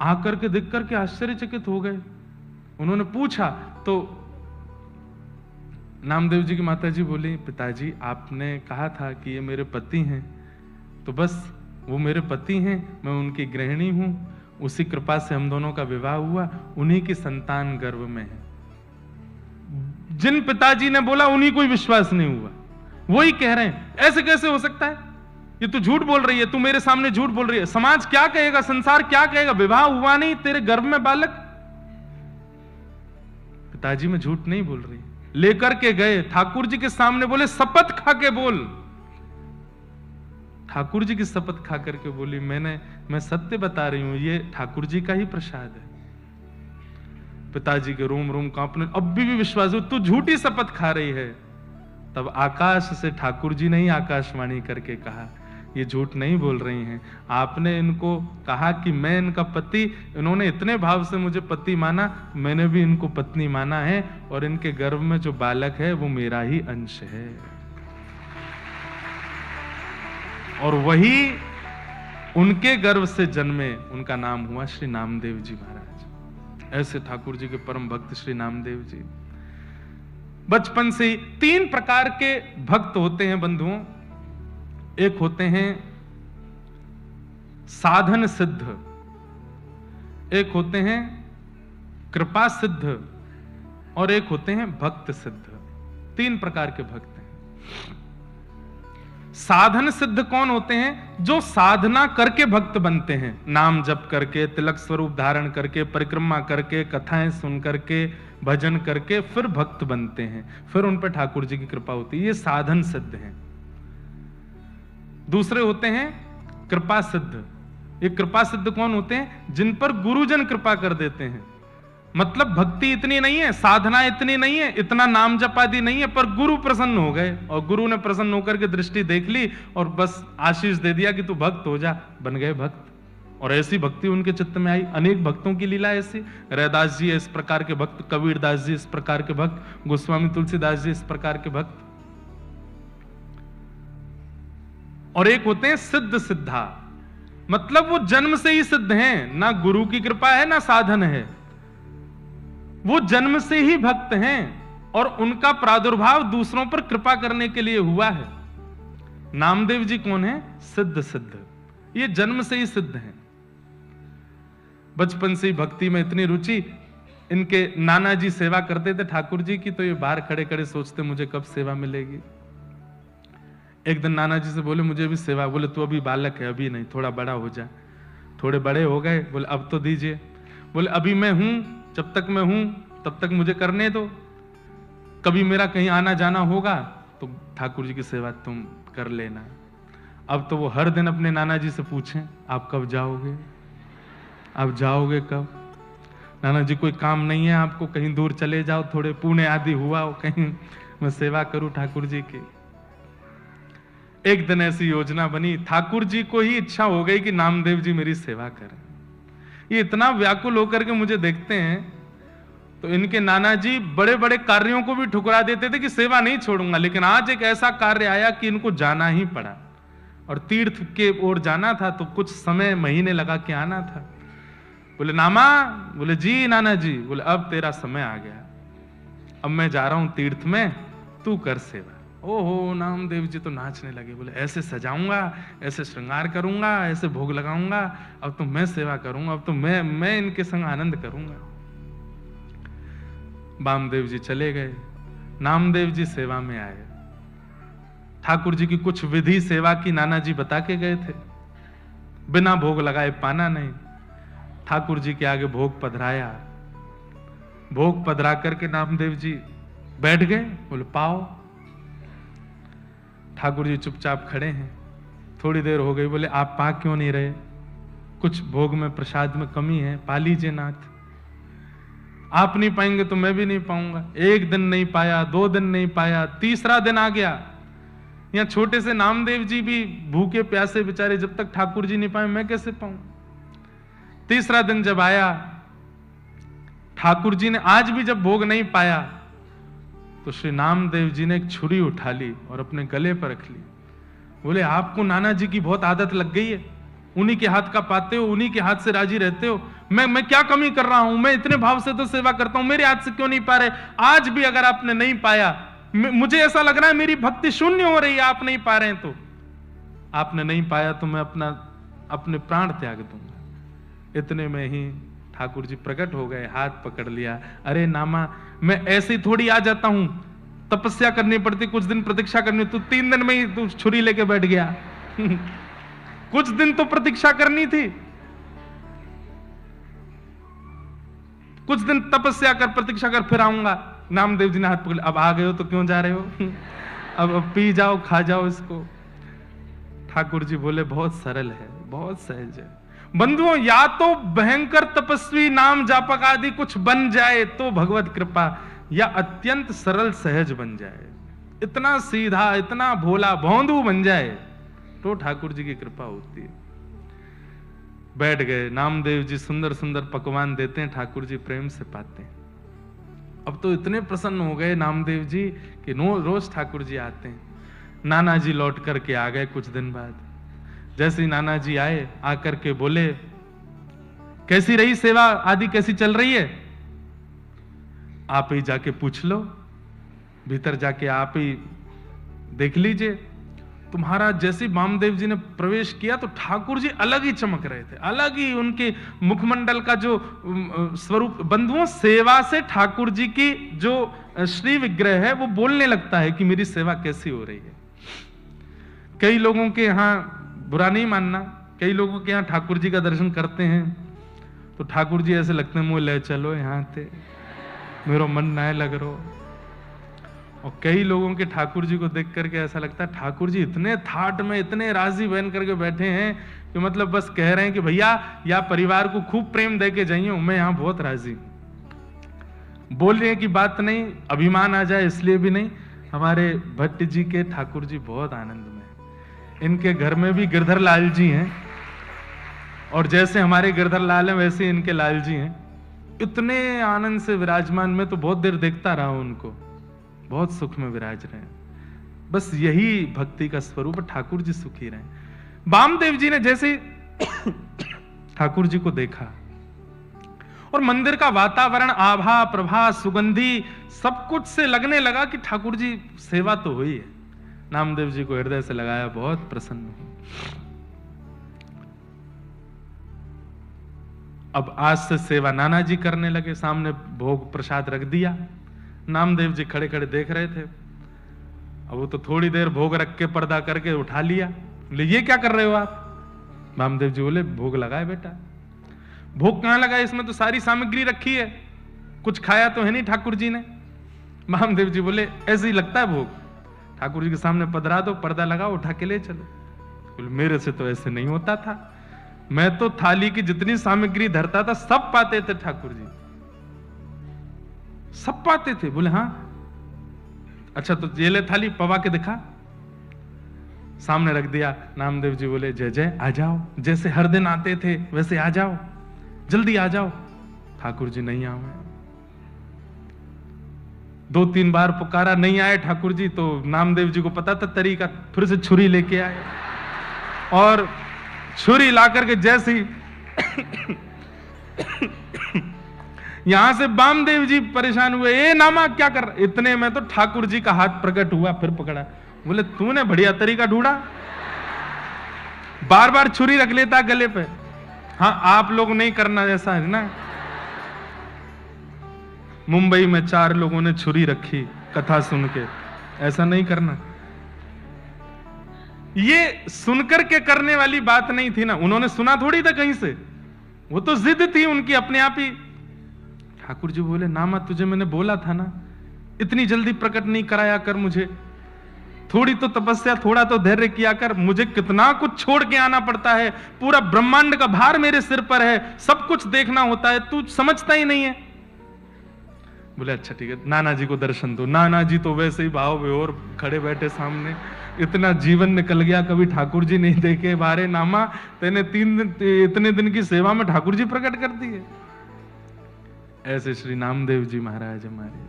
आकर के देख करके आश्चर्यचकित हो गए। उन्होंने पूछा तो नामदेव जी की माता जी बोली, पिताजी आपने कहा था कि ये मेरे पति हैं, तो बस वो मेरे पति हैं, मैं उनकी गृहिणी हूं, उसी कृपा से हम दोनों का विवाह हुआ, उन्हीं की संतान गर्भ में है। जिन पिताजी ने बोला उन्हीं को विश्वास नहीं हुआ, वही कह रहे हैं ऐसे कैसे हो सकता है, ये तू झूठ बोल रही है, तू मेरे सामने झूठ बोल रही है, समाज क्या कहेगा, संसार क्या कहेगा, विवाह हुआ नहीं, तेरे गर्भ में बालक। पिताजी मैं झूठ नहीं बोल रही। लेकर के गए ठाकुर जी के सामने, बोले शपथ खा के बोल। ठाकुर जी की शपथ खा करके बोली मैं सत्य बता रही हूं, ये ठाकुर जी का ही प्रसाद है। पिताजी के रोम रोम कांपने, अब भी विश्वास हो, तू झूठी शपथ खा रही है। तब आकाश से ठाकुर जी ने ही आकाशवाणी करके कहा ये झूठ नहीं बोल रही हैं, आपने इनको कहा कि मैं इनका पति, इन्होंने इतने भाव से मुझे पति माना, मैंने भी इनको पत्नी माना है, और इनके गर्भ में जो बालक है वो मेरा ही अंश है। और वही उनके गर्भ से जन्मे, उनका नाम हुआ श्री नामदेव जी महाराज। ऐसे ठाकुर जी के परम भक्त श्री नामदेव जी बचपन से ही 3 प्रकार के भक्त होते हैं बंधुओं। एक होते हैं साधन सिद्ध, एक होते हैं कृपा सिद्ध, और एक होते हैं भक्त सिद्ध। 3 प्रकार के भक्त हैं। साधन सिद्ध कौन होते हैं? जो साधना करके भक्त बनते हैं, नाम जप करके, तिलक स्वरूप धारण करके, परिक्रमा करके, कथाएं सुन करके, भजन करके फिर भक्त बनते हैं, फिर उन पर ठाकुर जी की कृपा होती है। ये साधन सिद्ध हैं। दूसरे होते हैं कृपा सिद्ध। ये कृपा सिद्ध कौन होते हैं? जिन पर गुरुजन कृपा कर देते हैं। मतलब भक्ति इतनी नहीं है, साधना इतनी नहीं है, इतना नाम जप आदि नहीं है, पर गुरु प्रसन्न हो गए, और गुरु ने प्रसन्न होकर के दृष्टि देख ली और बस आशीष दे दिया कि तू भक्त हो जा, बन गए भक्त। और ऐसी भक्ति उनके चित्त में आई। अनेक भक्तों की लीला ऐसी। रैदास जी इस प्रकार के भक्त, कबीरदास जी इस प्रकार के भक्त, गोस्वामी तुलसीदास जी इस प्रकार के भक्त। और एक होते हैं सिद्ध सिद्धा, मतलब वो जन्म से ही सिद्ध हैं, ना गुरु की कृपा है ना साधन है, वो जन्म से ही भक्त हैं, और उनका प्रादुर्भाव दूसरों पर कृपा करने के लिए हुआ है। नामदेव जी कौन है? सिद्ध सिद्ध, ये जन्म से ही सिद्ध हैं। बचपन से ही भक्ति में इतनी रुचि। इनके नाना जी सेवा करते थे ठाकुर जी की, तो ये बाहर खड़े खड़े सोचते मुझे कब सेवा मिलेगी। एक दिन नाना जी से बोले मुझे भी सेवा। बोले तू अभी बालक है, अभी नहीं, थोड़ा बड़ा हो जा। थोड़े बड़े हो गए, बोले अब तो दीजिए। बोले अभी मैं हूं, जब तक मैं हूं तब तक मुझे करने दो, कभी मेरा कहीं आना जाना होगा तो ठाकुर जी की सेवा तुम कर लेना। अब तो वो हर दिन अपने नाना जी से पूछें आप कब जाओगे, आप जाओगे कब? नाना जी कोई काम नहीं है आपको, कहीं दूर चले जाओ, थोड़े पुणे आदि हुआ हो, कहीं मैं सेवा करूं ठाकुर जी की। एक दिन ऐसी योजना बनी, ठाकुर जी को ही इच्छा हो गई कि नामदेव जी मेरी सेवा करें। ये इतना व्याकुल होकर के मुझे देखते हैं, तो इनके नाना जी बड़े बड़े कार्यों को भी ठुकरा देते थे कि सेवा नहीं छोड़ूंगा, लेकिन आज एक ऐसा कार्य आया कि इनको जाना ही पड़ा, और तीर्थ के ओर जाना था, तो कुछ समय महीने लगा के आना था। बोले नामा, बोले जी नाना जी, बोले अब तेरा समय आ गया, अब मैं जा रहा हूं तीर्थ में, तू कर सेवा। ओहो, नामदेव जी तो नाचने लगे, बोले ऐसे सजाऊंगा, ऐसे श्रृंगार करूंगा, ऐसे भोग लगाऊंगा, अब तो मैं सेवा करूंगा, अब तो मैं इनके संग आनंद करूंगा। वामदेव जी चले गए, नामदेव जी सेवा में आए। ठाकुर जी की कुछ विधि सेवा की नाना जी बता के गए थे, बिना भोग लगाए पाना नहीं। ठाकुर जी के आगे भोग पधराया, भोग पधरा करके नामदेव जी बैठ गए, बोले पाओ। ठाकुर जी चुपचाप खड़े हैं, थोड़ी देर हो गई, बोले आप पा क्यों नहीं रहे, कुछ भोग में प्रसाद में कमी है, पा लीजिए नाथ। आप नहीं पाएंगे तो मैं भी नहीं पाऊंगा। एक दिन नहीं पाया, 2 दिन नहीं पाया, तीसरा दिन आ गया। यहाँ छोटे से नामदेव जी भी भूखे प्यासे बेचारे, जब तक ठाकुर जी नहीं पाए मैं कैसे पाऊं। तीसरा दिन जब आया, ठाकुर जी ने आज भी जब भोग नहीं पाया, तो श्री नामदेव जी ने एक छुरी उठा ली और अपने गले पर रख ली। बोले आपको नाना जी की बहुत आदत लग गई है, उन्हीं के हाथ का पाते हो, उन्हीं के हाथ से राजी रहते हो, मैं क्या कमी कर रहा हूं, मैं इतने भाव से तो सेवा करता हूं, मेरे हाथ से क्यों नहीं पा रहे। आज भी अगर आपने नहीं पाया, मुझे ऐसा लग रहा है मेरी भक्ति शून्य हो रही है, आप नहीं पा रहे हैं, तो आपने नहीं पाया तो मैं अपने प्राण त्याग दूंगा। इतने में ही ठाकुर जी प्रकट हो गए, हाथ पकड़ लिया। अरे नामा, मैं ऐसे ही थोड़ी आ जाता हूं, तपस्या करनी पड़ती, कुछ दिन प्रतीक्षा करनी, तू 3 दिन में ही तू छुरी लेके बैठ गया। कुछ दिन तो प्रतीक्षा करनी थी, कुछ दिन तपस्या कर, प्रतीक्षा कर, फिर आऊंगा। नामदेव जी ने हाथ पकड़, अब आ गए हो तो क्यों जा रहे हो, अब पी जाओ, खा जाओ इसको। ठाकुर जी बोले बहुत सरल है, बहुत सहज है। बंधुओं, या तो भयंकर तपस्वी नाम जापक आदि कुछ बन जाए तो भगवत कृपा, या अत्यंत सरल सहज बन जाए, इतना सीधा, इतना भोला भौंदू बन जाए तो ठाकुर जी की कृपा होती है। बैठ गए, नामदेव जी सुंदर सुंदर पकवान देते हैं, ठाकुर जी प्रेम से पाते हैं। अब तो इतने प्रसन्न हो गए नामदेव जी कि रोज ठाकुर जी आते हैं। नाना जी लौट करके आ गए कुछ दिन बाद। जैसे ही नाना जी आए, आकर के बोले कैसी रही सेवा आदि, कैसी चल रही है, आप ही जाके पूछ लो, भीतर जाके आप ही देख लीजिए। तुम्हारा जैसे वामदेव जी ने प्रवेश किया तो ठाकुर जी अलग ही चमक रहे थे, अलग ही उनके मुखमंडल का जो स्वरूप। बंधुओं, सेवा से ठाकुर जी की जो श्री विग्रह है वो बोलने लगता है कि मेरी सेवा कैसी हो रही है। कई लोगों के यहाँ, बुरा नहीं मानना, कई लोगों के यहाँ ठाकुर जी का दर्शन करते हैं तो ठाकुर जी ऐसे लगते हैं, मुँह ले चलो यहाँ थे, मेरा मन ना लग रो। और कई लोगों के ठाकुर जी को देख करके ऐसा लगता है ठाकुर जी इतने थाट में, इतने राजी बन करके बैठे हैं कि मतलब बस कह रहे हैं कि भैया या परिवार को खूब प्रेम दे के जाइए, मैं यहाँ बहुत राजी हूं। बोलने की बात नहीं, अभिमान आ जाए इसलिए भी नहीं। हमारे भट्ट जी के ठाकुर जी बहुत आनंद में, इनके घर में भी गिरधर लाल जी हैं, और जैसे हमारे गिरधर लाल हैं वैसे इनके लाल जी हैं। इतने आनंद से विराजमान, में तो बहुत देर देखता रहा उनको, बहुत सुख में विराज रहे हैं। बस यही भक्ति का स्वरूप, ठाकुर जी सुखी रहे। वामदेव जी ने जैसे ठाकुर जी को देखा और मंदिर का वातावरण, आभा, प्रभा, सुगंधी सब कुछ से लगने लगा कि ठाकुर जी सेवा तो हुई है। नामदेव जी को हृदय से लगाया, बहुत प्रसन्न हूं। अब आज से सेवा नाना जी करने लगे, सामने भोग प्रसाद रख दिया। नामदेव जी खड़े खड़े देख रहे थे। अब वो तो थोड़ी देर भोग रख के पर्दा करके उठा लिया। बोले ये क्या कर रहे हो आप? वामदेव जी बोले भोग लगाए बेटा। भोग कहां लगा, इसमें तो सारी सामग्री रखी है, कुछ खाया तो है नहीं ठाकुर जी ने। महादेव जी बोले ऐसे ही लगता है भोग, ठाकुर जी के सामने पधरा दो, पर्दा लगाओ, उठा के ले चलो। बोले मेरे से तो ऐसे नहीं होता था, मैं तो थाली की जितनी सामग्री धरता था सब पाते थे ठाकुर जी, सब पाते थे। बोले हाँ, अच्छा तो ये ले थाली, पवा के दिखा। सामने रख दिया। नामदेव जी बोले जय जय, आ जाओ, जैसे हर दिन आते थे वैसे आ जाओ, जल्दी आ जाओ। ठाकुर जी नहीं आए। 2-3 बार पुकारा, नहीं आए ठाकुर जी, तो नामदेव जी को पता था तरीका, फिर से छुरी लेके आए और छुरी लाकर के जैसे ही यहां से वामदेव जी परेशान हुए, ए नामा क्या कर, इतने में तो ठाकुर जी का हाथ प्रकट हुआ, फिर पकड़ा। बोले तूने बढ़िया तरीका ढूंढा, बार बार छुरी रख लेता गले पे। हाँ आप लोग नहीं करना ऐसा है ना। मुंबई में 4 लोगों ने छुरी रखी कथा सुन के, ऐसा नहीं करना। ये सुनकर के करने वाली बात नहीं थी ना, उन्होंने सुना थोड़ी था कहीं से, वो तो जिद थी उनकी अपने आप ही। ठाकुर जी बोले नामा तुझे मैंने बोला था ना, इतनी जल्दी प्रकट नहीं कराया कर मुझे, थोड़ी तो तपस्या, थोड़ा तो धैर्य किया कर, मुझे कितना कुछ छोड़ के आना पड़ता है, पूरा ब्रह्मांड का भार मेरे सिर पर है, सब कुछ देखना होता है, तू समझता ही नहीं है। बोले अच्छा ठीक है, नाना जी को दर्शन दो। नाना जी तो वैसे ही भाव विभोर खड़े बैठे सामने, इतना जीवन निकल गया कभी ठाकुर जी नहीं देखे, बारे नामा तेने 3 दिन, इतने दिन की सेवा में ठाकुर जी प्रकट कर दिए। ऐसे श्री नामदेव जी महाराज हमारे,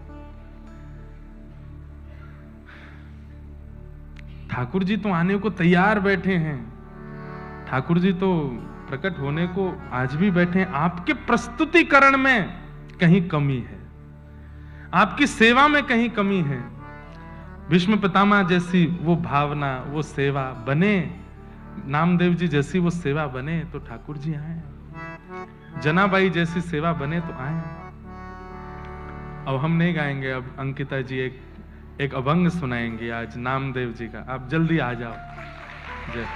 ठाकुर जी तो आने को तैयार बैठे हैं, ठाकुर जी तो प्रकट होने को आज भी बैठे हैं। आपके प्रस्तुतिकरण में कहीं कमी है, आपकी सेवा में कहीं कमी है। भीष्म पितामह जैसी वो भावना, वो सेवा बने, नामदेव जी जैसी वो सेवा बने तो ठाकुर जी आए, जनाबाई जैसी सेवा बने तो आए। अब हम नहीं गाएंगे, अब अंकिता जी एक अभंग सुनाएंगे आज नामदेव जी का, आप जल्दी आ जाओ। जय।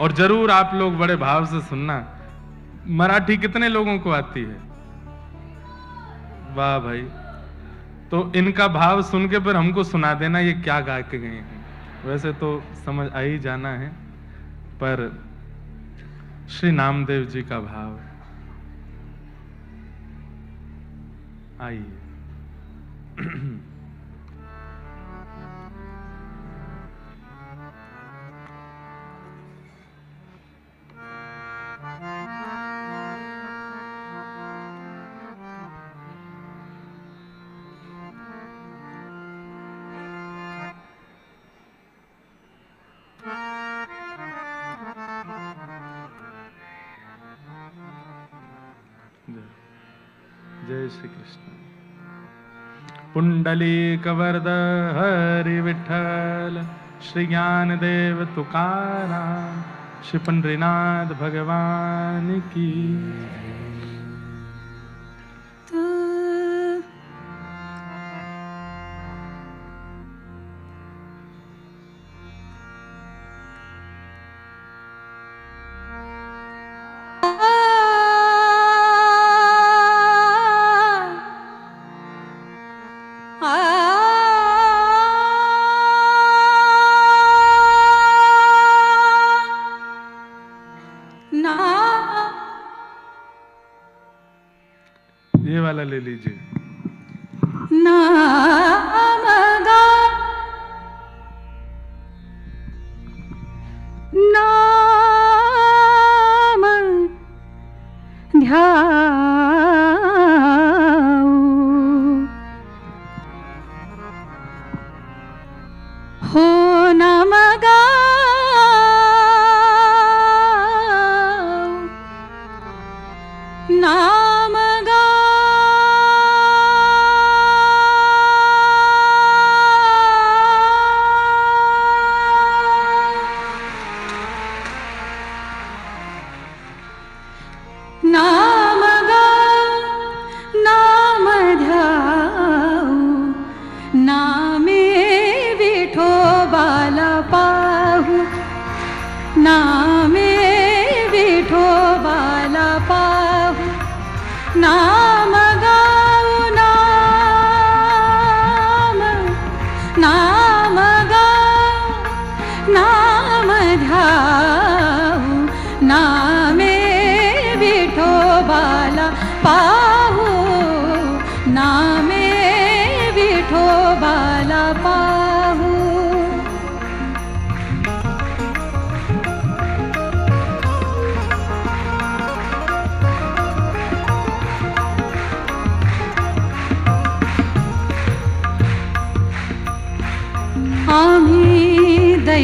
और जरूर आप लोग बड़े भाव से सुनना। मराठी कितने लोगों को आती है? वाह भाई, तो इनका भाव सुन के फिर हमको सुना देना ये क्या गा के गए हैं। वैसे तो समझ आ ही जाना है, पर श्री नामदेव जी का भाव आइए। जय श्री कृष्ण। पुंडलीकवरद हरि विठ्ठल, श्री ज्ञानदेव तुकाराम, श्री पंडरीनाथ भगवान की। ये वाला ले लीजिए। नाम गा, नाम ध्याऊ, हो नाम गाऊ, नाम नाम गाऊ, नाम ध्याऊ, नामे विठोबाला पाहू, नामे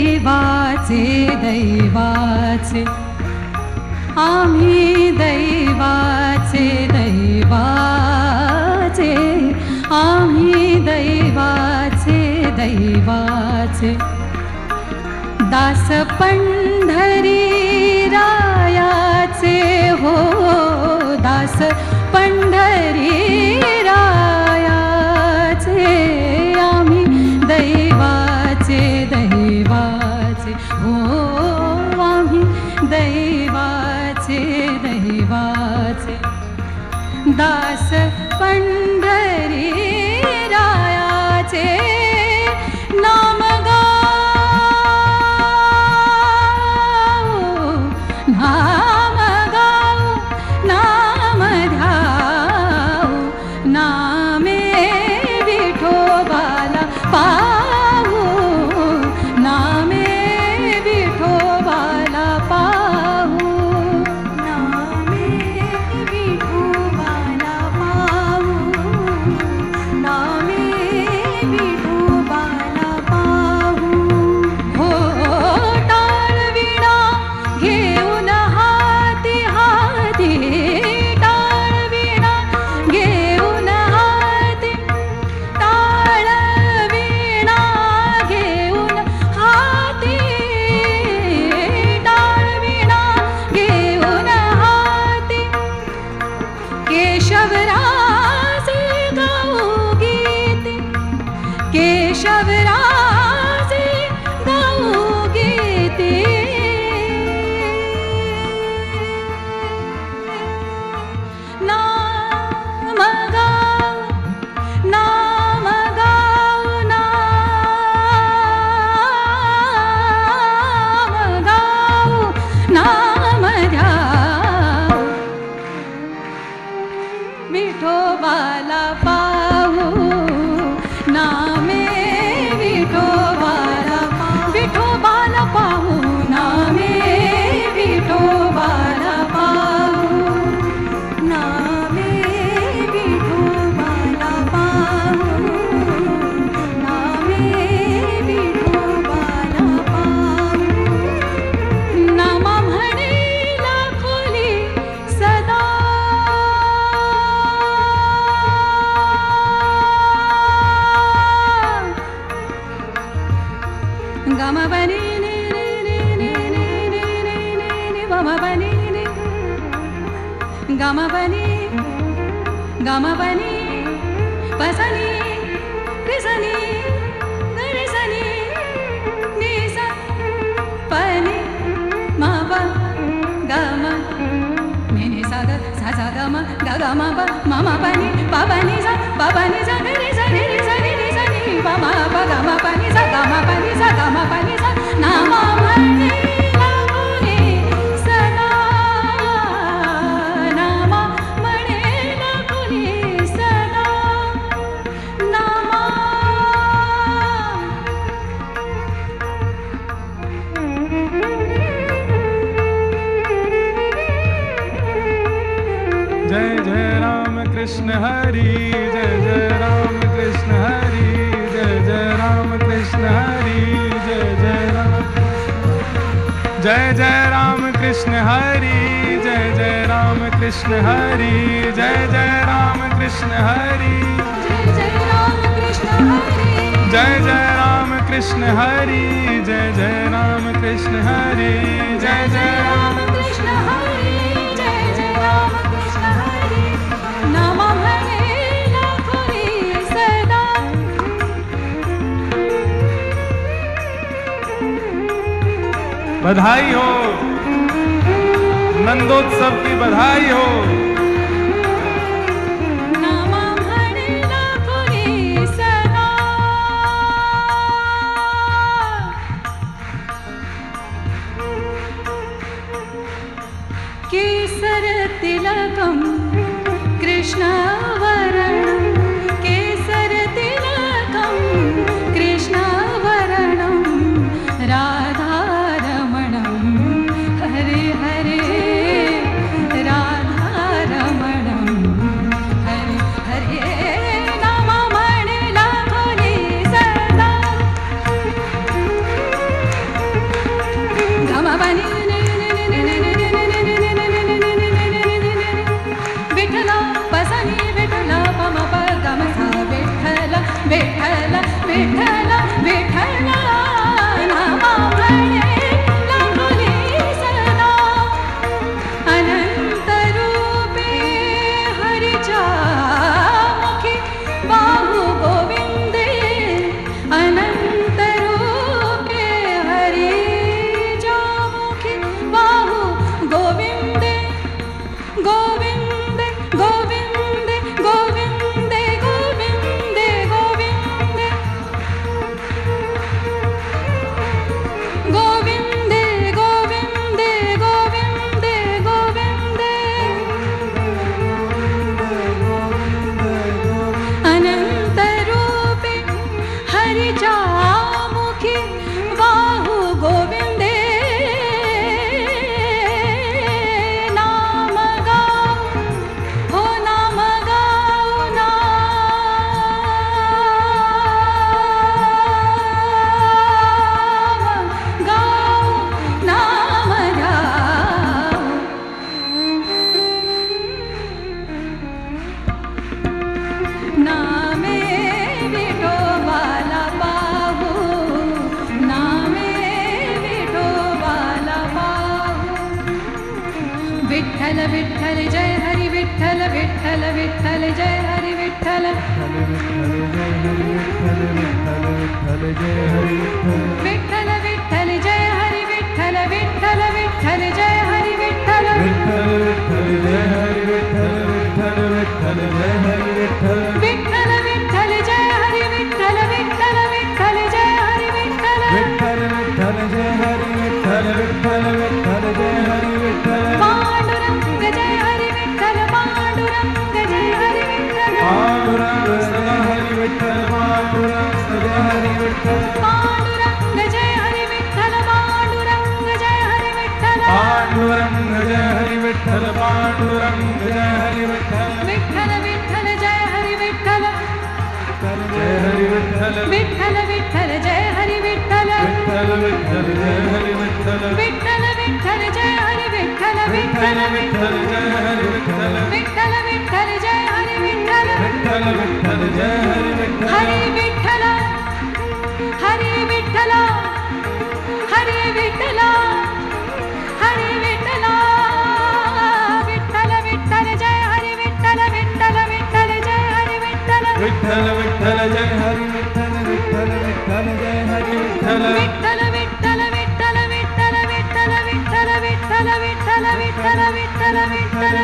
दैवाचे दैवाचे आम्ही दैवाचे दैवाचे आम्ही दैवाचे दैवाचे दास पंढरी रायाचे हो दास पंढरी रायाचे आम्ही दैवाचे दैवाचे हो आम्ही दैवाचे दैवाचे दास पंढरी रायाचे नाम गाऊ नाम गाऊ नाम ध्याऊ नामे विठोबाला पाहू नामे विठोबाला पाहू नामे विठोबाला पाहू नामे विठोबाला पाहू हो टाळविणा घेऊन हाती हाती टाळविणा घेऊन हाती टाळविणा घेऊन हाती टाळविणा घेऊन हाती केशवराजे गाऊ गीते केशवराजे गाऊ गीते नाम गाऊ नाम गाऊ नाम गाऊ नाम ध्याऊ विठोबाला पाहू नामे विठोबाला विठोबाला पाहू नामे विठोबाला पाहू नामे विठोबाला पाहू नामे विठोबाला पाहू नाम म्हणेला खोली सदा गम बनी नि नि नि नि नि नि नि नि नि गम बनी नि गम बनी पसनी रिसनी रिसनी निसा पनी मा प गम नि नि सा ग गम ग गम प म म पनी प पनी सा प पनी सा रि सा रि सा रि सा नि प म प गम पनी सा गम पनी सा गम पनी सा नाम म्हणेला खोली सदा नाम म्हणेला खोली सदा नाम जय जय राम कृष्ण हरि जय जय राम कृष्ण हरि जय जय राम कृष्ण हरि जय जय राम जय जय राम कृष्ण हरि जय जय राम कृष्ण हरि जय जय राम कृष्ण हरि जय जय राम कृष्ण हरि जय जय राम कृष्ण हरि जय जय राम कृष्ण हरि जय जय राम कृष्ण हरि जय जय राम कृष्ण हरि नाम म्हणेला खोली सदा बधाई हो नंदोत्सव की बधाई हो नाम म्हणेला खोली सदा केसर तिलकम कृष्णवर्णं केसर तिलकम कृष्णवर्णं राधारमणं हरे हरे राधारमणं हरे हरे नाम म्हणेला खोली सदा विठ्ठल विठ्ठल जय हरि विठ्ठल विठ्ठल विठ्ठल जय हरि विठ्ठल विठ्ठल विठ्ठल जय हरि विठ्ठल विठ्ठल विठ्ठल जय हरि विठ्ठल विठ्ठल विठ्ठल जय हरि विठ्ठल विठ्ठल विठ्ठल जय हरि विठ्ठल पांडुरंग जय हरि विठ्ठल पांडुरंग जय हरि विठ्ठल पांडुरंग जय हरि विठ्ठल पांडुरंग जय हरि विठ्ठल विठ्ठल विठ्ठल जय हरि विठ्ठल विठ्ठल विठ्ठल जय हरि विठ्ठल विठ्ठल विठ्ठल जय हरि विठ्ठल विठ्ठल विठ्ठल जय हरि विठ्ठल विठ्ठल विठ्ठल जय हरि विठ्ठल विठ्ठल विठ्ठल जय हरि विठ्ठल विठ्ठल विठ्ठल जय हरि विठ्ठल हरि विठ्ठल हरि विठ्ठल हरि विठ्ठल हरि विठ्ठल विठ्ठल विठ्ठल जय हरि विठ्ठल विठ्ठल विठ्ठल जय हरि विठ्ठल विठ्ठल विठ्ठल जय हरि विठ्ठल विठ्ठल विठ्ठल जय हरि विठ्ठल विठ्ठल विठ्ठल विठ्ठल विठ्ठल विठ्ठल विठ्ठल विठ्ठल विठ्ठल विठ्ठल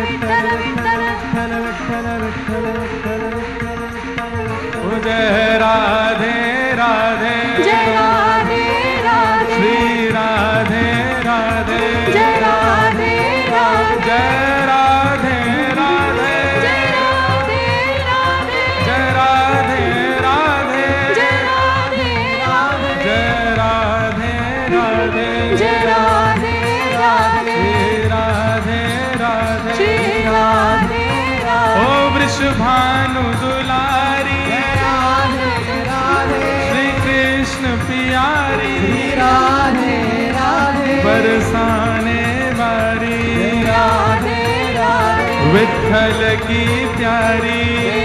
विठ्ठल विठ्ठल विठ्ठल विठ्ठल ओ जय राधे राधे जय राधे राधे श्री राधे राधे जय राधे राधे जय राधे राधे जय राधे राधे जय राधे राधे जय राधे राधे जय राधे राधे जय राधे राधे राधे राधे श्री राधे राधे ओ वृषभानु दुलारी श्री कृष्ण प्यारी राधे राधे बरसाने वारी राधे राधे विठ्ठल की प्यारी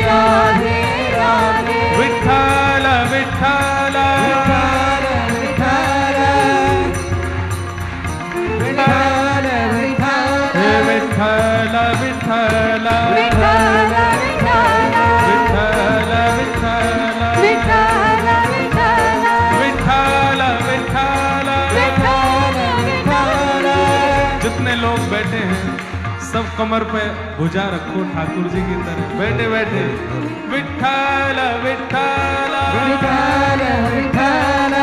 राधे राधे विठ्ठल विठ्ठल हे विठ्ठल विठ्ठल विठ्ठल विठ्ठल विठ्ठल विठ्ठल जितने लोग बैठे हैं सब कमर पे भुजा रखो ठाकुर जी की तरह बैठे बैठे विठ्ठल विठ्ठल विठ्ठल विठ्ठल विठ्ठल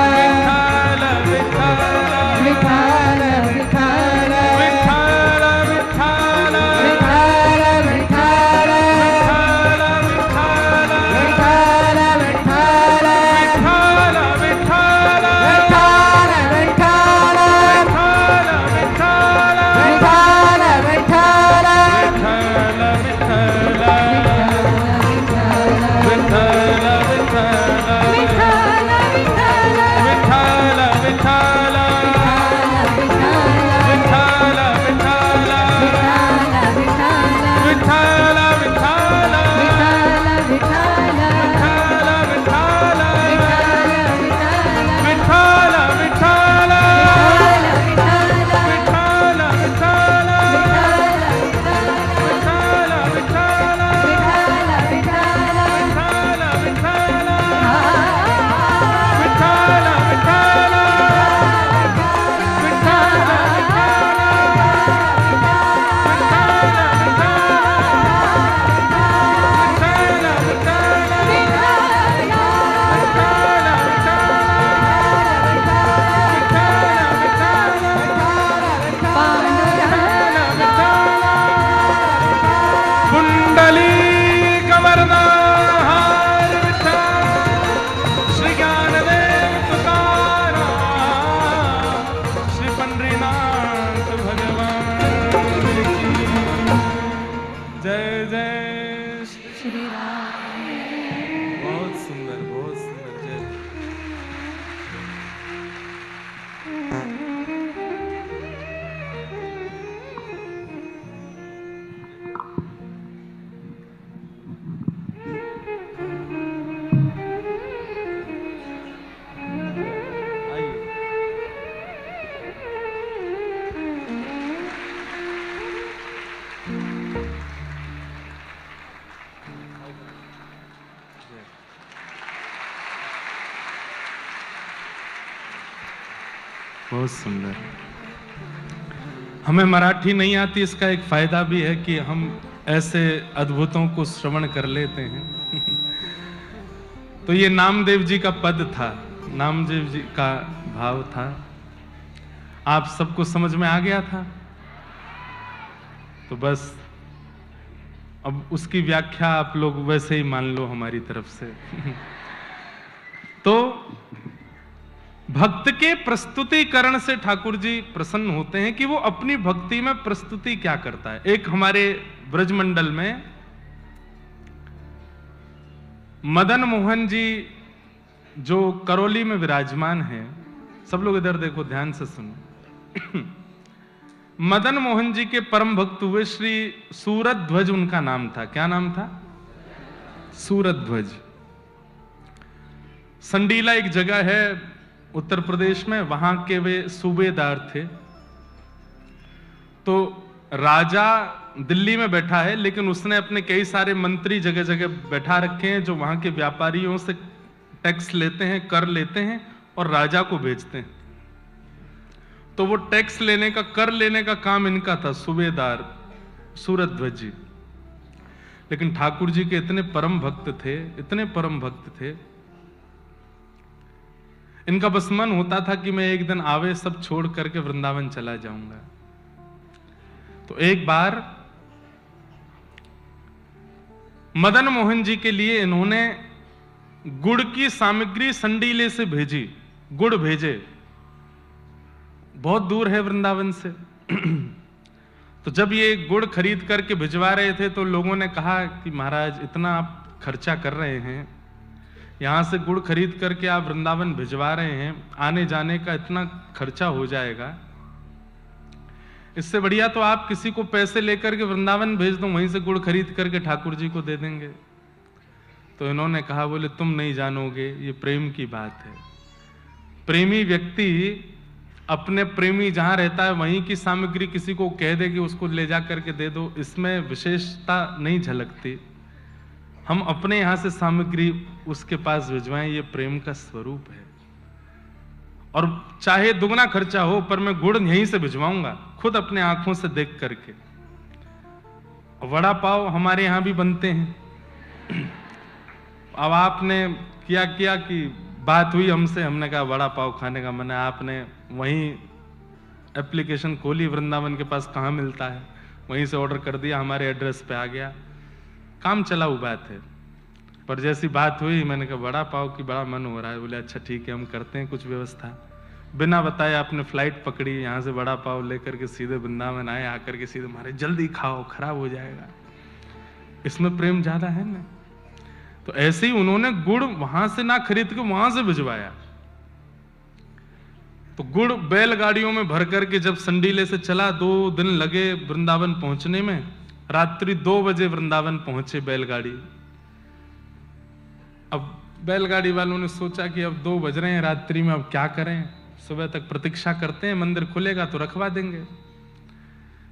विठ्ठल विठ्ठल विठ्ठल विठ्ठल बहुत सुंदर। हमें मराठी नहीं आती, इसका एक फायदा भी है कि हम ऐसे अद्भुतों को श्रवण कर लेते हैं। तो ये नामदेव जी का पद था, नामदेव जी का भाव था, आप सबको समझ में आ गया था। तो बस अब उसकी व्याख्या आप लोग वैसे ही मान लो हमारी तरफ से। तो भक्त के प्रस्तुतिकरण से ठाकुर जी प्रसन्न होते हैं कि वो अपनी भक्ति में प्रस्तुति क्या करता है। एक हमारे ब्रजमंडल में मदन मोहन जी जो करौली में विराजमान है, सब लोग इधर देखो, ध्यान से सुनो। मदन मोहन जी के परम भक्त हुए श्री सूरत ध्वज उनका नाम था। क्या नाम था? सूरत ध्वज। संडीला एक जगह है उत्तर प्रदेश में, वहां के वे सूबेदार थे। तो राजा दिल्ली में बैठा है, लेकिन उसने अपने कई सारे मंत्री जगह जगह बैठा रखे हैं जो वहां के व्यापारियों से टैक्स लेते हैं, कर लेते हैं और राजा को भेजते हैं। तो वो टैक्स लेने का, कर लेने का काम इनका था, सूबेदार सूरत ध्वज जी। लेकिन ठाकुर जी के इतने परम भक्त थे, इतने परम भक्त थे, इनका बस मन होता था कि मैं एक दिन आवे सब छोड़ करके वृंदावन चला जाऊंगा। तो एक बार मदन मोहन जी के लिए इन्होंने गुड़ की सामग्री संडीले से भेजी, गुड़ भेजे, बहुत दूर है वृंदावन से। तो जब ये गुड़ खरीद करके भिजवा रहे थे तो लोगों ने कहा कि महाराज इतना आप खर्चा कर रहे हैं, यहां से गुड़ खरीद करके आप वृंदावन भिजवा रहे हैं, आने जाने का इतना खर्चा हो जाएगा, इससे बढ़िया तो आप किसी को पैसे लेकर के वृंदावन भेज दो, वहीं से गुड़ खरीद करके ठाकुर जी को दे देंगे। तो इन्होंने कहा, बोले तुम नहीं जानोगे, ये प्रेम की बात है। प्रेमी व्यक्ति अपने प्रेमी जहां रहता है वहीं की सामग्री किसी को कह दे कि उसको ले जा करके दे दो, इसमें विशेषता नहीं झलकती। हम अपने यहां से सामग्री उसके पास भिजवाएं, ये प्रेम का स्वरूप है। और चाहे दुगना खर्चा हो, पर मैं गुड़ यहीं से भिजवाऊंगा, खुद अपने आंखों से देख करके। वड़ा पाव हमारे यहां भी बनते हैं। अब आपने क्या किया कि बात हुई हमसे, हमने कहा वड़ा पाव खाने का मन है, आपने वहीं एप्लीकेशन खोली, वृंदावन के पास कहाँ मिलता है, वहीं से ऑर्डर कर दिया, हमारे एड्रेस पे आ गया, काम चला हुआ बात है। पर जैसी बात हुई मैंने कहा वड़ा पाव की बड़ा मन हो रहा है। बोले अच्छा ठीक है, हम करते हैं कुछ व्यवस्था। बिना बताए आपने फ्लाइट पकड़ी, यहाँ से वड़ा पाव लेकर के सीधे वृंदावन आए, आकर के सीधे मारे जल्दी खाओ खराब हो जाएगा। इसमें प्रेम ज्यादा है ना। तो ऐसे ही उन्होंने गुड़ वहां से ना खरीद के वहां से भिजवाया। तो गुड़ बैलगाड़ियों में भर करके जब संडीले से चला, 2 दिन लगे वृंदावन पहुंचने में। रात्रि 2 बजे वृंदावन पहुंचे बैलगाड़ी। अब बैलगाड़ी वालों ने सोचा कि अब 2 बज रहे हैं रात्रि में, अब क्या करें, सुबह तक प्रतीक्षा करते हैं, मंदिर खुलेगा तो रखवा देंगे।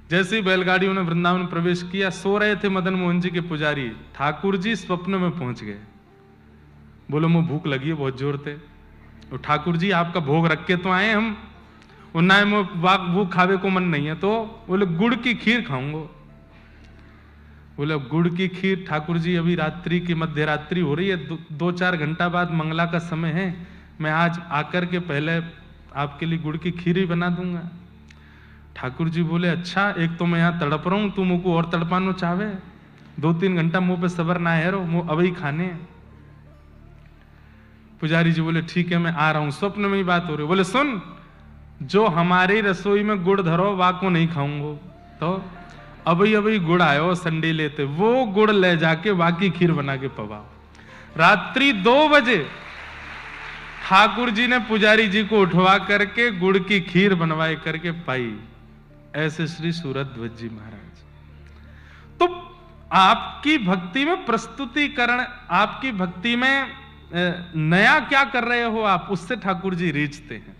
जैसे ही बैलगाड़ियों ने वृंदावन प्रवेश किया, सो रहे थे मदन मोहन जी के पुजारी, ठाकुर जी स्वप्न में पहुंच गए। बोलो मुझे भूख लगी है बहुत जोर से। तो ठाकुर जी आपका भोग रख के तो आए हम, ना वो खावे को मन नहीं है। तो बोले गुड़ की खीर खाऊंगा। बोले गुड़ की खीर ठाकुर जी, अभी रात्रि की मध्य रात्रि हो रही है, 2-4 घंटा बाद मंगला का समय है, मैं आज आकर के पहले आपके लिए गुड़ की खीर ही बना दूंगा। ठाकुर जी बोले अच्छा, एक तो मैं यहाँ तड़प रहा हूं, तू मुझको और तड़पानो चाहे, 2-3 घंटा मुंह पे सबर ना है रो, मुंह अभी खाने। पुजारी जी बोले ठीक है मैं आ रहा हूं। स्वप्न में ही बात हो रही। बोले सुन, जो हमारी रसोई में गुड़ धरो वा को नहीं खाऊंगा। तो अभी गुड़ आयो संडे लेते, वो गुड़ ले जाके बाकी खीर बना के पवाओ। रात्रि 2 बजे ठाकुर जी ने पुजारी जी को उठवा करके गुड़ की खीर बनवाई करके पाई। ऐसे श्री सूरत ध्वज जी महाराज। तो आपकी भक्ति में प्रस्तुतिकरण, आपकी भक्ति में नया क्या कर रहे हो आप, उससे ठाकुर जी रीझते हैं।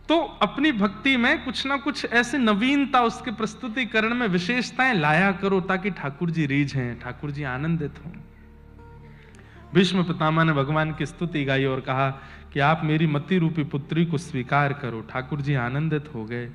तो अपनी भक्ति में कुछ ना कुछ ऐसे नवीनता, उसके प्रस्तुतिकरण में विशेषताएं लाया करो, ताकि ठाकुर जी रीझें, ठाकुर जी आनंदित हों। भीष्म पितामह ने भगवान की स्तुति गाई और कहा कि आप मेरी मति रूपी पुत्री को स्वीकार करो। ठाकुर जी आनंदित हो गए